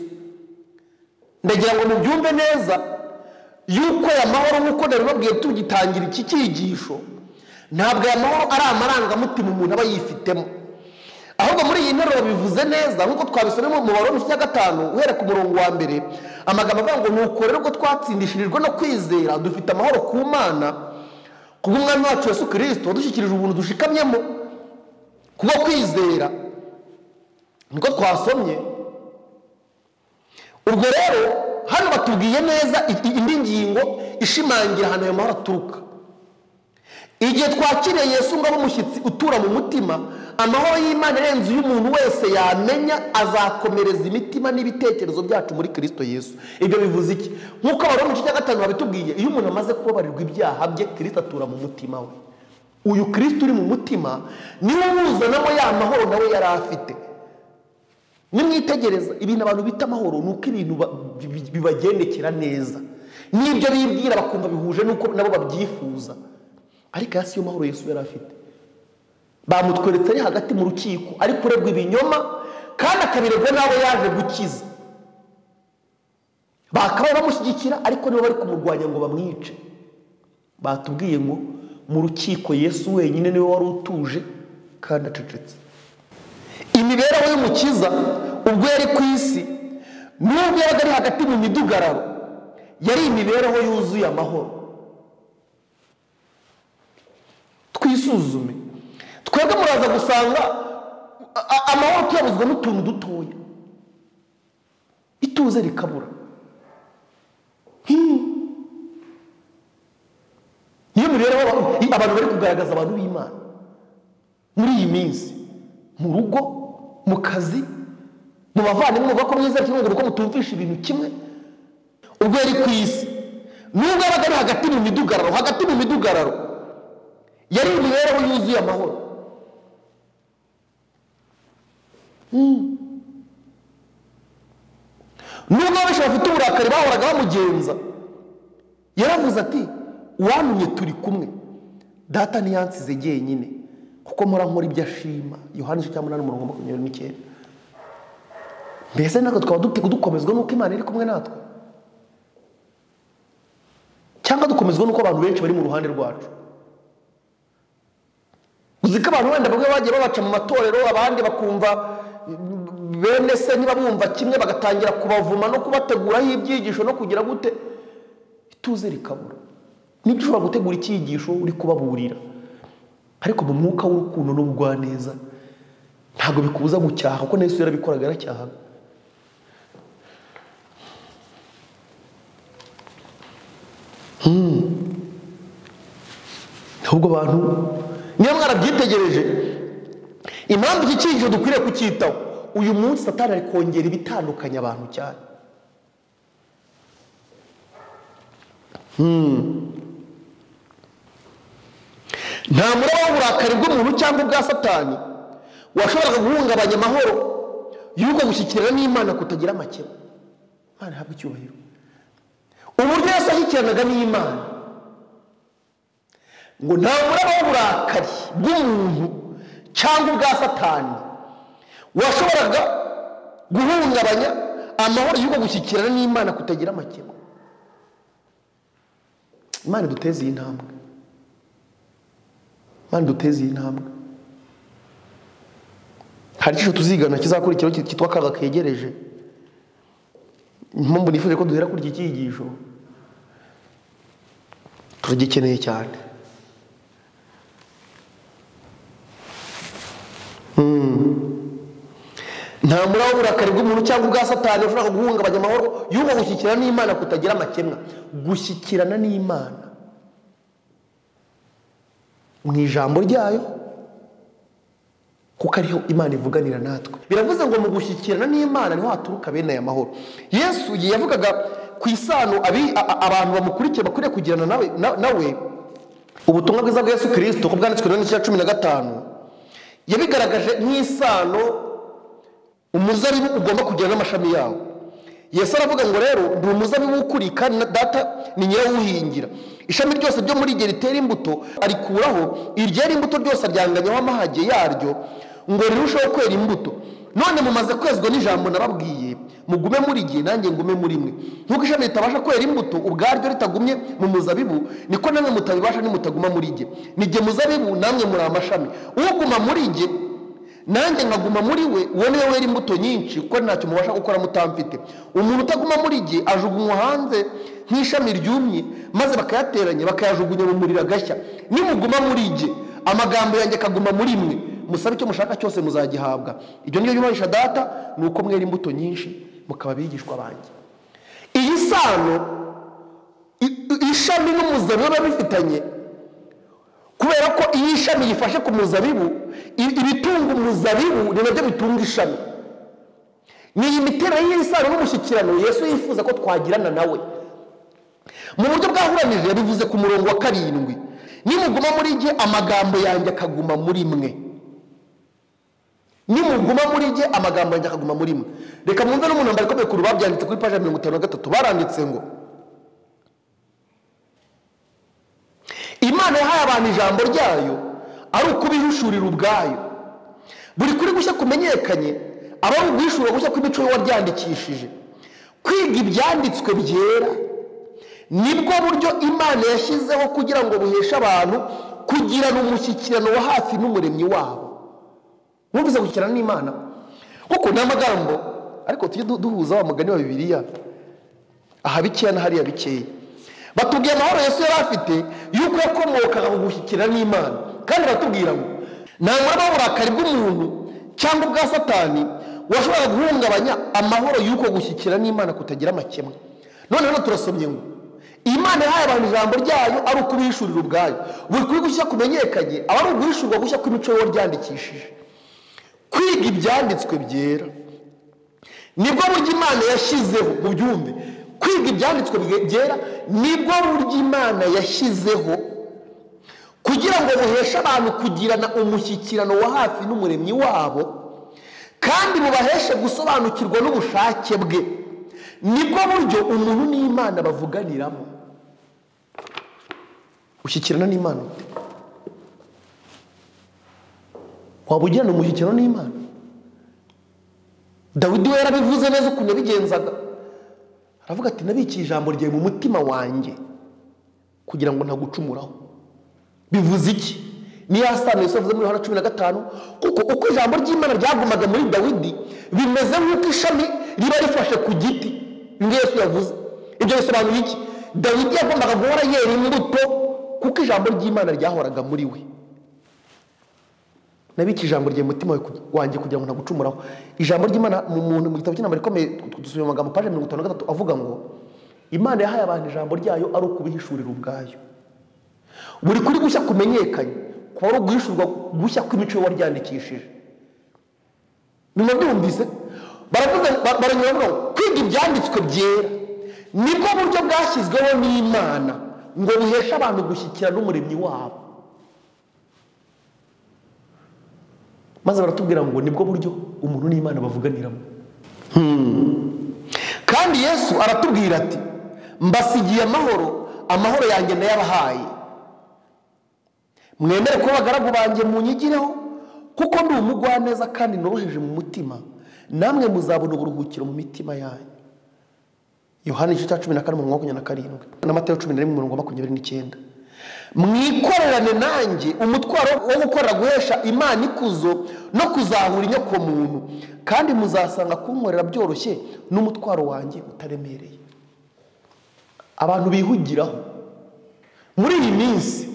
Ndagira ngo mubyumve neza yuko aya mahoro nk'uko nabibabwiye tugitangira iki cyigisho, ntabwo aya mahoro ari amarangamutima umuntu aba yifitemo, ahubwo muri iyi nteruro bivuze neza nk'uko twabisomemo mu Baroma 5 uhera ku murongo wa 1. Amagambo avuga ngo nuko rero ko twatsindishirijwe no kwizera dufite amahoro ku Mana kubw'Umwami wacu Yesu Kristo wadushyikirije ubuntu dushikamyemo kubwo kwizera. Niko twasomye. Ubwo rero hano batubwiye neza indi ngingo ishimangira hano ayo mahoro aturuka. Igihe twakiriye Yesu ngo umushyitsi utura mu mutima, amahoro y'Imana arenze y'umuntu wese yamenya azakomereza imitima n'ibitekerezo byacu muri Kristo Yesu. Ibyo bivuze iki? Nk'uko Abaroma 5 babitubwiye, iyo umuntu amaze kubabarirwa ibyaha bye, Kristo atura mu mutima we. Uyu Kristo uri mu mutima niwe uzanamo ya mahoro nawe yari afite. Nimwitegereza ibintu abantu bita amahoro nuko ibintu bibagendekera neza, n'ibyo bibwira bakumva bihuje nuko nabo babyifuza. Ariko yasi yo mahoro Yesu yari afite. Bamutweretse ari hagati mu rukiko ari kuregwa ibinyoma kandi akabiregwa nawe yaje gukiza. Bakaba bamushyigikira ariko nibo bari kumurwanya ngo bamwice. Batubwiye ngo mu rukiko Yesu wenyine niwe wari utuje kandi acecetse. Imibereho y'umukiza ubwo yari ku isi nubwo yabaga ari hagati mu midugararo, yari imibereho yuzuye amahoro. Twisuzume, twebwe muraza gusanga amahoro tuyabuzwa n'utuntu dutoya, ituze rikabura. Niyo mibereho abantu bari kugaragaza abantu b'Imana muri iyi minsi, mu rugo, mu kazi, mu bavandimwe, muvuga ko mwiza kimwe ngo uko mutumvisha ibintu kimwe. Ubwo yari ku isi nubwo yabaga ari hagati mu midugararo, yari imibereho yuzuye amahoro. Nubwo benshi bafite uburakari bahoraga bamugenza, yaravuze ati uwantumye turi kumwe, data ntiyansize jyenyine kuko nkora ibyo ashima. Yohana 8:29. Mbese natwe twaba dukomezwa nuko Imana iri kumwe natwe, cyangwa dukomezwa nuko abantu benshi bari mu ruhande rwacu? Uziko abantu wenda bamwe bagiye babaca mu matorero, abandi bakumva bene se niba bumva kimwe bagatangira kubavuma no kubateguraho ibyigisho no kugira gute, ituze rikabura. Nibyo ushobora gutegura icyigisho uri kubaburira, ariko mu mwuka w'urukundo n'ubugwaneza ntabwo bikubuza gucyaha, kuko na Yesu yarabikoraga yaracyahaga. Ahubwo abantu niyo mwarabyitegereje, impamvu iki cyigisho dukwiriye kucyitaho, uyu munsi Satani ari kongera ibitandukanya abantu cyane. nta muraba w'uburakari bw'umuntu cyangwa ubwa Satani washoboraga guhungabanya amahoro y'uko gushyikirana n'Imana kutagira amakemwa. Imana ihabwe icyubahiro. Uburyo Yesu yashyikiranaga n'Imana, ngo nta muraba w'uburakari bw'umuntu cyangwa ubwa Satani washoboraga guhungabanya amahoro y'uko gushyikirana n'Imana kutagira amakemwa. Imana duteze iyi ntambwe. Imana duteze iyi ntambwe. Hari icyo tuzigana kizakurikiraho cyitwa akaga kegereje. Impamvu nifuje ko duhera kuri iki cyigisho, turagikeneye cyane. Nta muraba w'uburakari bw'umuntu cyangwa ubwa Satani ushobora guhungabanya amahoro y'uko gushyikirana n'Imana kutagira amakemwa. Gushyikirana n'Imana mu ijambo ryayo, kuko ariho Imana ivuganira natwe. Biravuze ngo mu gushyikirana n'Imana niho haturuka bene aya mahoro. Yesu yavugaga ku isano abantu bamukurikiye bakwiriye kugirana nawe. Ubutumwa bwiza bwa Yesu Kristo ko bwanditswe na Yohana 15 yabigaragaje nk'isano umuzabibu ugomba kugira n'amashami yawo. Yesu aravuga ngo rero ndi umuzabibu w'ukuri kandi data ni nyirawuhingira. Ishami ryose ryo muri rye ritera imbuto arikuraho, iryera imbuto ryose aryanganyaho amahage yaryo ngo rirusheho kwera imbuto. None mumaze kwezwa n'ijambo nababwiye, mugume muri rye nanjye ngume muri mwe. Nk'uko ishami ritabasha kwera imbuto ubwaryo ritagumye mu muzabibu, niko namwe mutabibasha nimutaguma muri rye. Ni jye muzabibu namwe muri amashami. Uguma muri rye nanjye nkaguma muri we, uwo niwe wera imbuto nyinshi, kuko ntacyo mubasha gukora mutamfite. Umuntu utaguma muri rye ajugunywa hanze nk'ishami ryumye, maze bakayateranya bakayajugunya mu muriro agashya. Nimuguma muri rye amagambo yanjye akaguma muri mwe, musabe icyo mushaka cyose muzagihabwa. Ibyo niyo yubahisha data, ni uko mwera imbuto nyinshi mukaba bigishwa banjye. Iyi sano ishami n'umuzabibu biba bifitanye, kubera ko iyo ishami yifashe ku muzabibu, ibitunga umuzabibu ni nabyo bitunga ishami. Ni iyi miterere y'isano n'umushyikirano Yesu yifuza ko twagirana nawe. Mu buryo bwahuranije yabivuze ku murongo wa 7, nimuguma muri jye amagambo yanjye akaguma muri mwe. Nimuguma muri jye amagambo yanjye akaguma muri mwe. Reka mwumve n'umuntu mbari komeye kuri babyanditse kuri page 53, baranditse ngo Imana yahaye abantu ijambo ryayo ari ukubihishurira ubwayo. Buri kuri gushya kumenyekanye aba ari uguhishura gushya kw'imico waryandikishije. Kwiga ibyanditswe byera nibwo buryo Imana yashyizeho kugira ngo buheshe abantu kugirana umushyikirano wa hafi n'umuremyi wabo. Mwumvise gushyikirana n'Imana kuko ni amagambo, ariko tujye duhuza wa mugani wa Bibiliya, aha bikeya na hariya bikeya. Batubwiye amahoro Yesu yari afite yuko yakomokaga mu gushyikirana n'Imana, kandi batubwira ngo nta muraba w'uburakari bw'umuntu cyangwa ubwa Satani washobora guhungabanya amahoro y'uko gushyikirana n'Imana kutagira amakemwa. None hano turasomye ngo Imana yahaye abantu ijambo ryayo ari ukubihishurira ubwayo. Buri kuri gushya kumenyekanye aba ari uguhishurwa gushya kw'imico waryandikishije. Kwiga ibyanditswe byera nibwo buryo Imana yashyizeho, mu byumve, kwiga ibyanditswe byera nibwo buryo Imana yashyizeho kugira ngo buheshe abantu kugirana umushyikirano wa hafi n'umuremyi wabo, kandi mubaheshe gusobanukirwa n'ubushake bwe. Nibwo buryo umuntu n'Imana bavuganiramo. Ushyikirana n'Imana ute? Waba ugirana umushyikirano n'Imana? Dawidi we yarabivuze neza ukuntu yabigenzaga. Aravuga ati nabikiye ijambo ryawe mu mutima wanjye kugira ngo ntagucumuraho. Bivuze iki? Ni ya sano Yesu avuze muri Yohana 15, kuko uko ijambo ry'Imana ryagumaga muri Dawidi bimeze nk'uko ishami riba rifashe ku giti. Ngo Yesu yavuze. Ibyo bisobanuye iki? Dawidi yagombaga guhora yera imbuto kuko ijambo ry'Imana ryahoraga muri we. Nabiki ijambo rye mutima wanjye kugira ngo ntagucumuraho. Ijambo ry'Imana mu gitabo cy'Intambara Ikomeye dusubira mu magambo page 53 avuga ngo Imana yahaye abantu ijambo ryayo ari ukubihishurira ubwayo. Buri kuri gushya kumenyekanye kuba ari uguhishurwa gushya kw'imico waryandikishije. Nimwe byumvise baravuze baranyura ngo kwiga ibyanditswe byera nibwo buryo bwashyizweho n'Imana ngo buheshe abantu gushyikira n'umuremyi wabo. Maze baratubwira ngo nibwo buryo umuntu n'Imana bavuganiramo. Kandi Yesu aratubwira ati mbasigiye amahoro, amahoro yanjye ndayabahaye. Mwemere ko bagaragu banjye munyigireho, kuko ndi umugwaneza kandi noroheje mu mutima, namwe muzabona uburuhukiro mu mitima yanyu. Yohana 14:27 na Matayo 11:29. Mwikorerane nanjye umutwaro wo gukorera guhesha Imana ikuzo no kuzahura inyoko muntu, kandi muzasanga kunkorera byoroshye n'umutwaro wanjye utaremereye. Abantu bihugiraho muri iyi minsi,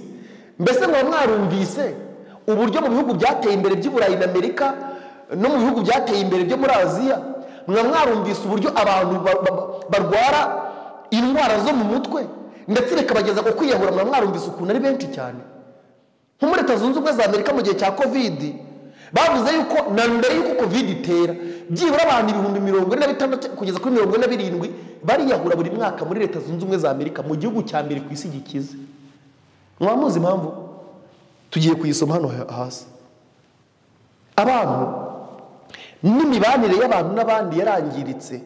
mbese ngo mwarumvise uburyo mu bihugu byateye imbere by'Iburayi na Amerika no mu bihugu byateye imbere byo muri Aziya, mwarumvise uburyo abantu barwara indwara zo mu mutwe ndetse bikabageza ku kwiyahura. Mwarumvise ukuntu ari benshi cyane. Nko muri Leta Zunze Ubumwe za Amerika mu gihe cya COVID bavuze yuko na mbere yuko COVID itera byibura abantu 46,000 kugeza kuri 47 bariyahura buri mwaka muri Leta Zunze Ubumwe za Amerika, mu gihugu cya mbere ku isi gikize. Mwamuzi impamvu? Tugiye kuyisoma hano hasi. Abantu n'imibanire y'abantu n'abandi yarangiritse.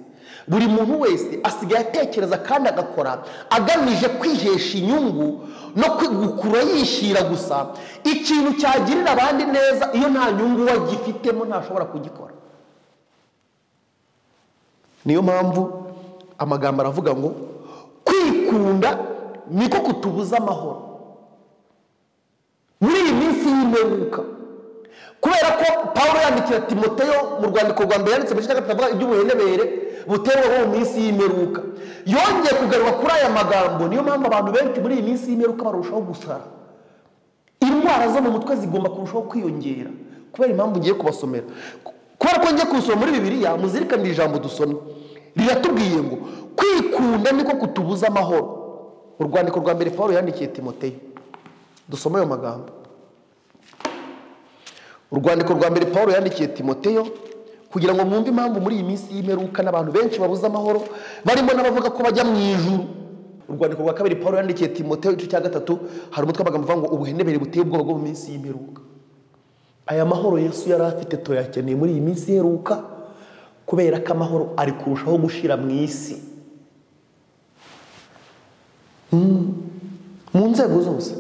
Buri muntu wese asigaye atekereza kandi agakora agamije kwihesha inyungu no kwigukura yishira gusa ikintu cyagirira abandi neza. Iyo nta nyungu wagifitemo ntashobora kugikora. Niyo mpamvu amagambo aravuga ngo kwikunda niko kutubuza amahoro muri iyi minsi y'imperuka. Kubera ko Pawulo yandikira Timoteyo mu rwandiko rwa mbere yanditse mu gice cya 3 avuga iby'ubuhenebere buterwa mu minsi y'imperuka. Yongeye kugaruka kuri aya magambo. Niyo mpamvu abantu benshi muri iyi minsi y'imperuka barushaho gusara. Indwara zo mu mutwe zigomba kurushaho kwiyongera kubera impamvu ngiye kubasomera. Kubera ko ngiye kusoma muri Bibiliya, muzirikane ijambo dusomye riratubwiye ngo kwikunda niko kutubuza amahoro. Urwandiko rwa mbere Pawulo yandikiye Timoteyo, dusoma ayo magambo. Urwandiko rwa mbere Pawulo yandikiye Timoteyo kugira ngo mwumve impamvu muri iyi minsi y'imperuka n'abantu benshi babuza amahoro, barimo n'abavuga ko bajya mu ijuru. Urwandiko rwa kabiri Pawulo yandikiye Timoteyo igice cya 3 hari umutwe w'amagambo uvuga ngo ubuhenebere buteye ubwoba bwo mu minsi y'imperuka. Aya mahoro Yesu yari afite toyakeneye muri iyi minsi y'imperuka, kubera ko amahoro ari kurushaho gushira mu isi mu nzego zose.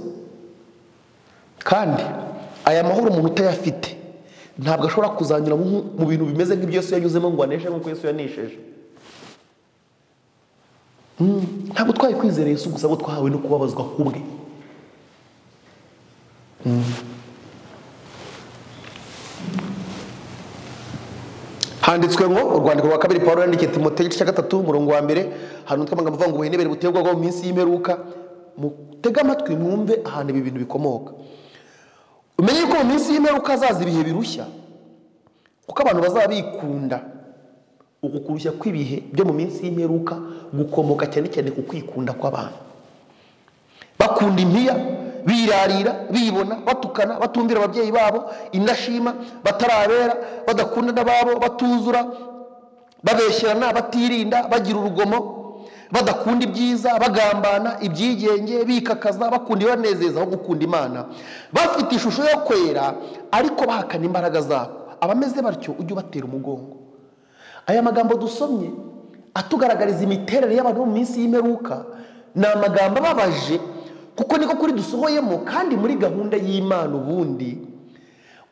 Kandi aya mahoro umuntu utayafite ntabwo ashobora kuzanyura mu bintu bimeze nk'ibyo Yesu yanyuzemo ngo aneshe nk'uko Yesu yanesheje. Ntabwo twaye kwizera Yesu gusa, ngo twahawe no kubabazwa kubwe. Handitswe ngo urwandiko rwa kabiri Pawulo yandikiye Timoteyo igice cya 3 umurongo wa mbere, hano twamagambo avuga ngo ubuhenebere buterwa mu minsi y'imperuka. Mutega amatwi mwumve ahantu ibi bintu bikomoka. Umenye ko mu minsi y'imperuka hazaza ibihe birushya, kuko abantu bazaba bikunda. Uku kurushya kw'ibihe byo mu minsi y'imperuka gukomoka cyane cyane ku kwikunda kw'abantu. Bakunda impiya, birarira, bibona, batukana, batumvira ababyeyi babo, indashima, batarabera, badakunda n'ababo, batuzura, babeshyerana, batirinda, bagira urugomo, badakunda ibyiza, bagambana, ibyigenge, bikakaza, bakunda ibanezeza aho gukunda Imana, bafite ishusho yo kwera ariko bahakana imbaraga zabo. Abameze batyo ujye ubatera umugongo. Aya magambo dusomye atugaragariza imiterere y'abantu mu minsi y'imperuka ni amagambo ababaje, kuko niko kuri dusohoyemo. Kandi muri gahunda y'Imana ubundi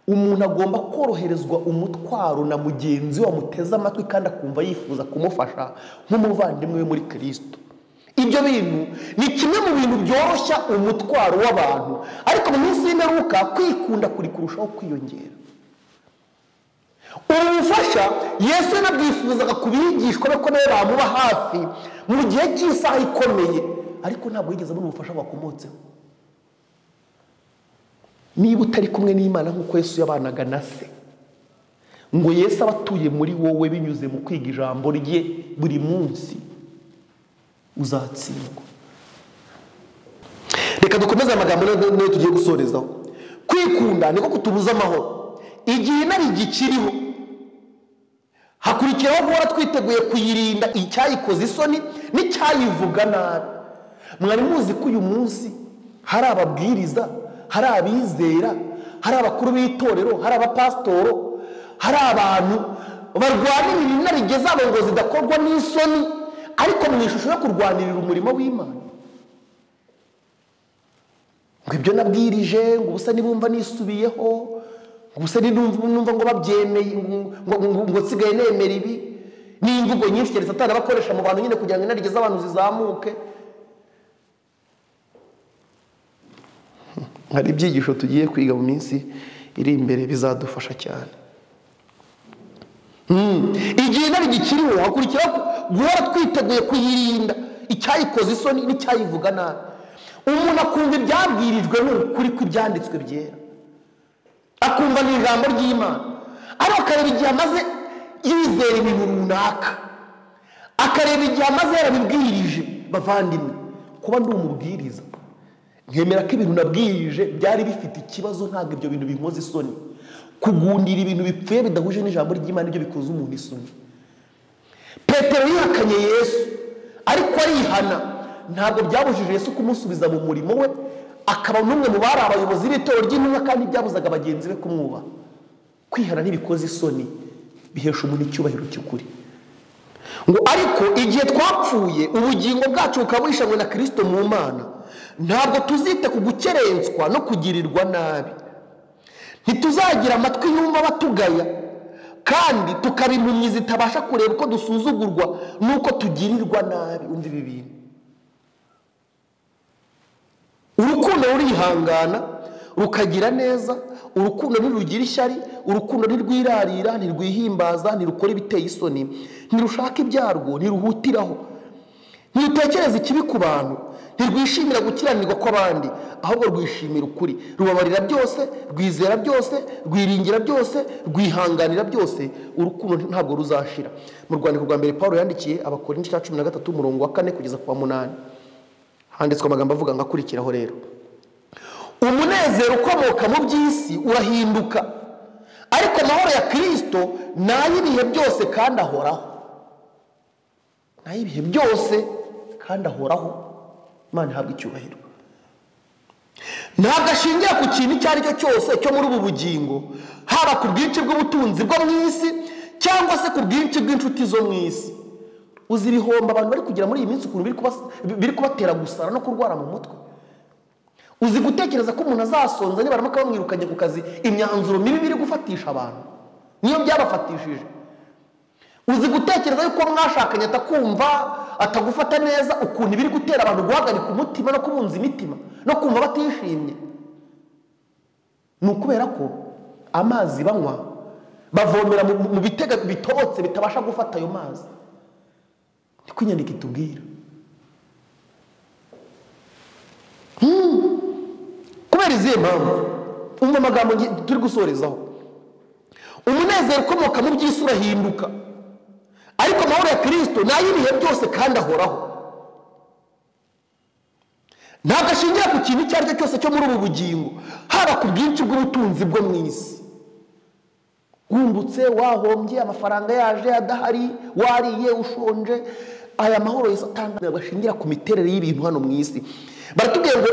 umuntu agomba koroherezwa umutwaro na mugenzi we wamuteze amatwi kandi akumva yifuza kumufasha nk'umuvandimwe we muri Kristo. Ibyo bintu ni kimwe mu bintu byoroshya umutwaro w'abantu, ariko mu minsi y'imperuka kwikunda kuri kurushaho kwiyongera. Ubufasha Yesu yanabwifuzaga kubigishwa be ko nawe bamuba hafi mu gihe cy'isaha ikomeye, ariko ntabwo yigeze abona ubufasha bakomotseho. Niba utari kumwe n'Imana nk'uko Yesu yabanaga na se, ngo Yesu abatuye muri wowe binyuze mu kwiga ijambo rye buri munsi, uzatsindwa. Reka dukomeze amagambo nayo tugiye gusorezaho. Kwikunda niko kutubuza amahoro. Igihe nari gikiriho hakurikiraho guhora twiteguye kuyirinda icyayikoze isoni n'icyayivuga nabi. mwari muzi ko uyu munsi hari ababwiriza, hari abizera, hari abakuru b'itorero, hari abapasitoro, hari abantu barwanira inarijye zabo ngo zidakorwa n'isoni, ariko mu ishusho yo kurwanirira umurimo w'Imana. Ngo ibyo nabwirije, ngo ubusa nibumva nisubiyeho, ngo ubusa numva ngo babyemeye, ngo nsigaye nemera ibi. Ni imvugo nyinshi cyane Satani abakoresha mu bantu nyine kugira ngo inarijye z'abantu zizamuke. Hari ibyigisho tugiye kwiga mu minsi iri imbere bizadufasha cyane. Igihe nari gikiriho hakurikiraho guhora twiteguye kuyirinda icyayikoze isoni n'icyayivuga nabi. Umuntu akumva ibyabwirijwe n'ukuri kw'ibyanditswe byera, akumva ni ijambo ry'Imana, ariko akareba igihe amaze yizera ibintu runaka, akareba igihe amaze yarabibwirije. Bavandimwe, kuba ndi umubwiriza nkemera ko ibintu nabwirije byari bifite ikibazo, ntabwo ibyo bintu binkoze isoni. Kugundira ibintu bipfuye bidahuje n'ijambo ry'Imana ibyo bikoze umuntu isoni. Petero yihakanye Yesu, ariko arihana. Ntabwo byabujije Yesu kumusubiza mu murimo we, akaba n'umwe mu bari abayobozi b'itorero ry'intumwa, kandi byabuzaga bagenzi be kumwubaha. Kwihana ntibikoze isoni, bihesha umuntu icyubahiro cy'ukuri. Ngo ariko igihe twapfuye ubugingo bwacu bukaba buhishanywe na Kristo mu Mana, ntabwo tuzite ku gukerenswa no kugirirwa nabi. Ntituzagira amatwi yumva batugaya, kandi tukaba impumyi zitabasha kureba uko dusuzugurwa n'uko tugirirwa nabi. Umva ibi bintu. Urukundo rurihangana, rukagira neza. Urukundo ntirugira ishyari. Urukundo ntirwirarira, ntirwihimbaza, ntirukora ibiteye isoni, ntirushaka ibyarwo, ntiruhutiraho, ntirutekereza ikibi ku bantu, ntirwishimira gukiranirwa kw'abandi, ahubwo rwishimira ukuri. Rubabarira byose, rwizera byose, rwiringira byose, rwihanganira byose. Urukundo ntabwo ruzashira. Mu rwandiko rwa mbere Pawulo yandikiye Abakorinto 13 umurongo wa 4 kugeza ku wa 8 handitswe amagambo avuga ngo akurikiraho rero: umunezero ukomoka mu by'isi urahinduka, ariko amahoro ya Kristo ni ay'ibihe byose kandi ahoraho. Ni ay'ibihe byose kandi ahoraho. Imana ihabwa icyubahiro. Ntabwo ashingira ku kintu icyo ari cyo cyose cyo muri ubu bugingo, haba ku bwinshi bw'ubutunzi bwo mu isi cyangwa se ku bwinshi bw'inshuti zo mu isi. Uzi ibihombo abantu bari kugira muri iyi minsi, ukuntu biri kubatera gusara no kurwara mu mutwe. Uzi gutekereza ko umuntu azasonza nibaramuka bamwirukanye ku kazi, imyanzuro mibi biri gufatisha abantu niyo byabafatishije. Uzi gutekereza yuko mwashakanye atakumva, atagufata neza, ukuntu biri gutera abantu guhagarika umutima no kubunza imitima no kumva batishimye. Ni ukubera ko amazi banywa bavomera mu bitega bitobotse bitabasha gufata ayo mazi. Niko inyandiko itubwira. Kubera izihe mpamvu? Umva amagambo turi gusorezaho. Umunezero ukomoka mu by'isi urahinduka, ariko amahoro ya Kristo ni ay'ibihe byose kandi ahoraho. Ntabwo ashingira ku kintu icyo ari cyo cyose cyo muri ubu bugingo, haba ku bwinshi bw'ubutunzi bwo mu isi. Wungutse, wahombye, amafaranga yaje adahari, wariye, ushonje, aya mahoro Yesu atanga ntabwo ashingira ku miterere y'ibintu hano mu isi. Baratubwiye ngo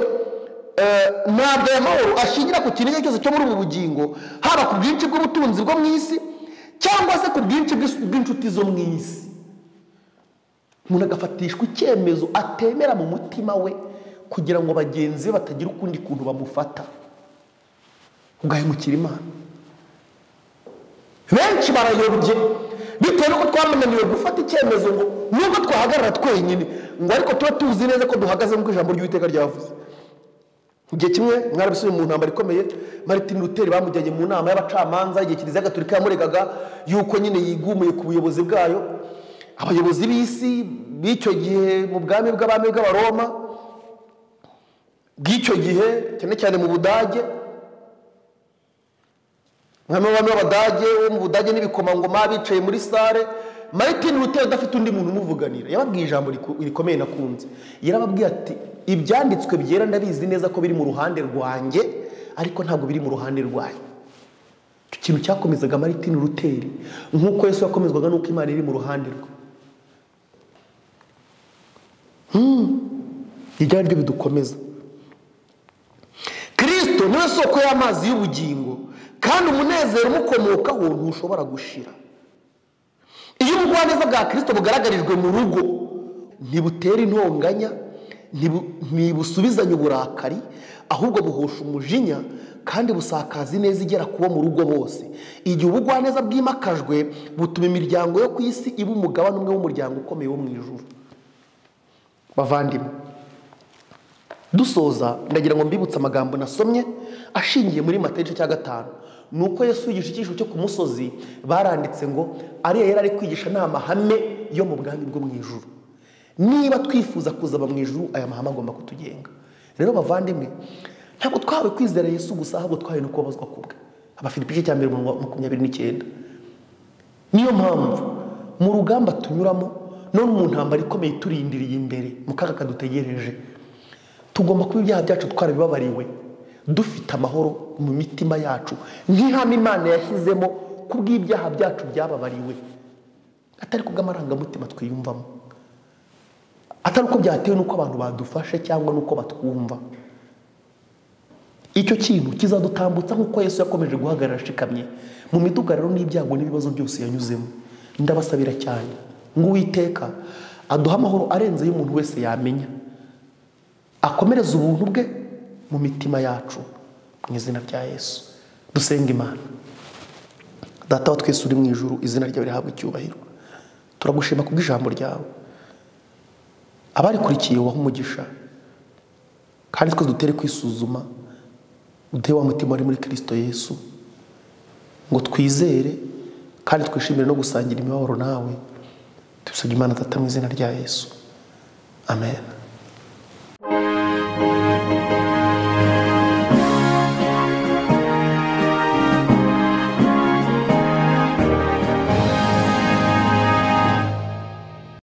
ntabwo aya mahoro ashingira ku kintu icyo cyose cyo muri ubu bugingo, haba ku bwinshi bw'ubutunzi bwo mu isi cyangwa se ku bwinshi bw'inshuti zo mu isi. Umuntu agafatishwa icyemezo atemera mu mutima we kugira ngo bagenzi be batagira ukundi kuntu bamufata, ugahemukira Imana. Benshi barayobye bitewe n'uko twamunaniwe gufata icyemezo ngo nubwo twahagarara twenyine, ngo ariko tuba tuzi neza ko duhagaze nk'uko ijambo ry'Uwiteka ryavuze. Igihe kimwe mwarabisuye mu ntambara ikomeye, Martin Luther bamujyanye mu nama y'abacamanza igihe Kiliziya Gatolika yamuregaga yuko nyine yigumuye ku buyobozi bwayo. Abayobozi b'isi b'icyo gihe mu bwami bw'abami bw'Abaroma bw'icyo gihe, cyane cyane mu Budage, nk'abami b'Abadage wo mu Budage n'ibikomangoma bicaye muri sale, Martin Luther adafite undi muntu umuvuganira, yababwiye ijambo rikomeye nakunze. Yarababwiye ati ibyanditswe byera ndabizi neza ko biri mu ruhande rwanjye, ariko ntabwo biri mu ruhande rwanyu. Icyo kintu cyakomezaga Martin Luther, nk'uko Yesu yakomezwaga n'uko Imana iri mu ruhande rwe. iryo ari ryo bidukomeza. Kristo niwe soko y'amazi y'ubugingo kandi umunezero umukomokaho ntushobora gushira. Iyo ubugwaneza bwa Kristo bugaragarijwe mu rugo ntibutera intonganya, ntibusubizanya uburakari, ahubwo buhosha umujinya kandi busakaza ineza igera kubo mu rugo bose. Igihe ubugwaneza bwimakajwe butuma imiryango yo ku isi iba umugabane umwe w'umuryango ukomeye wo mu ijuru. Bavandimwe, dusoza ndagira ngo mbibutse amagambo nasomye ashingiye muri Matayo 5. Nuko Yesu yigisha icyigisho cyo ku musozi baranditse ngo ariya yari ari kwigisha nta mahame yo mu bwami bwo mu ijuru. Niba twifuza kuzaba mu ijuru, aya mahame agomba kutugenga. Rero bavandimwe, ntabwo twahawe kwizera Yesu gusa, ahubwo twahawe no kubabazwa kubwe. Abafilipi 1:29. Niyo mpamvu mu rugamba tunyuramo no mu ntambara ikomeye turindiriye imbere mu kaga kadutegereje, tugomba kuba ibyaha byacu twarabibabariwe, dufite amahoro mu mitima yacu nk'ihame Imana yashyizemo kubw'ibyaha byacu byababariwe, atari kubw'amarangamutima twiyumvamo, atari uko byatewe n'uko abantu badufashe cyangwa n'uko batwumva. Icyo kintu kizadutambutsa nk'uko Yesu yakomeje guhagarara ashikamye mu midugararo n'ibyago n'ibibazo byose yanyuzemo. Ndabasabira cyane ngo Uwiteka aduha amahoro arenze y'umuntu wese yamenya, akomereza ubuntu bwe mu mitima yacu mu izina rya Yesu. Dusenga Imana. Data wa twese uri mu ijuru, izina ryawe rihabwe icyubahiro. Turagushima kubw'ijambo ryawe, abarikurikiye waha umugisha, kandi twe dutere kwisuzuma, uduhe wa mutima wari muri Kristo Yesu, ngo twizere kandi twishimire no gusangira imibabaro nawe. Tubisabye Imana Data mu izina rya Yesu. Amen.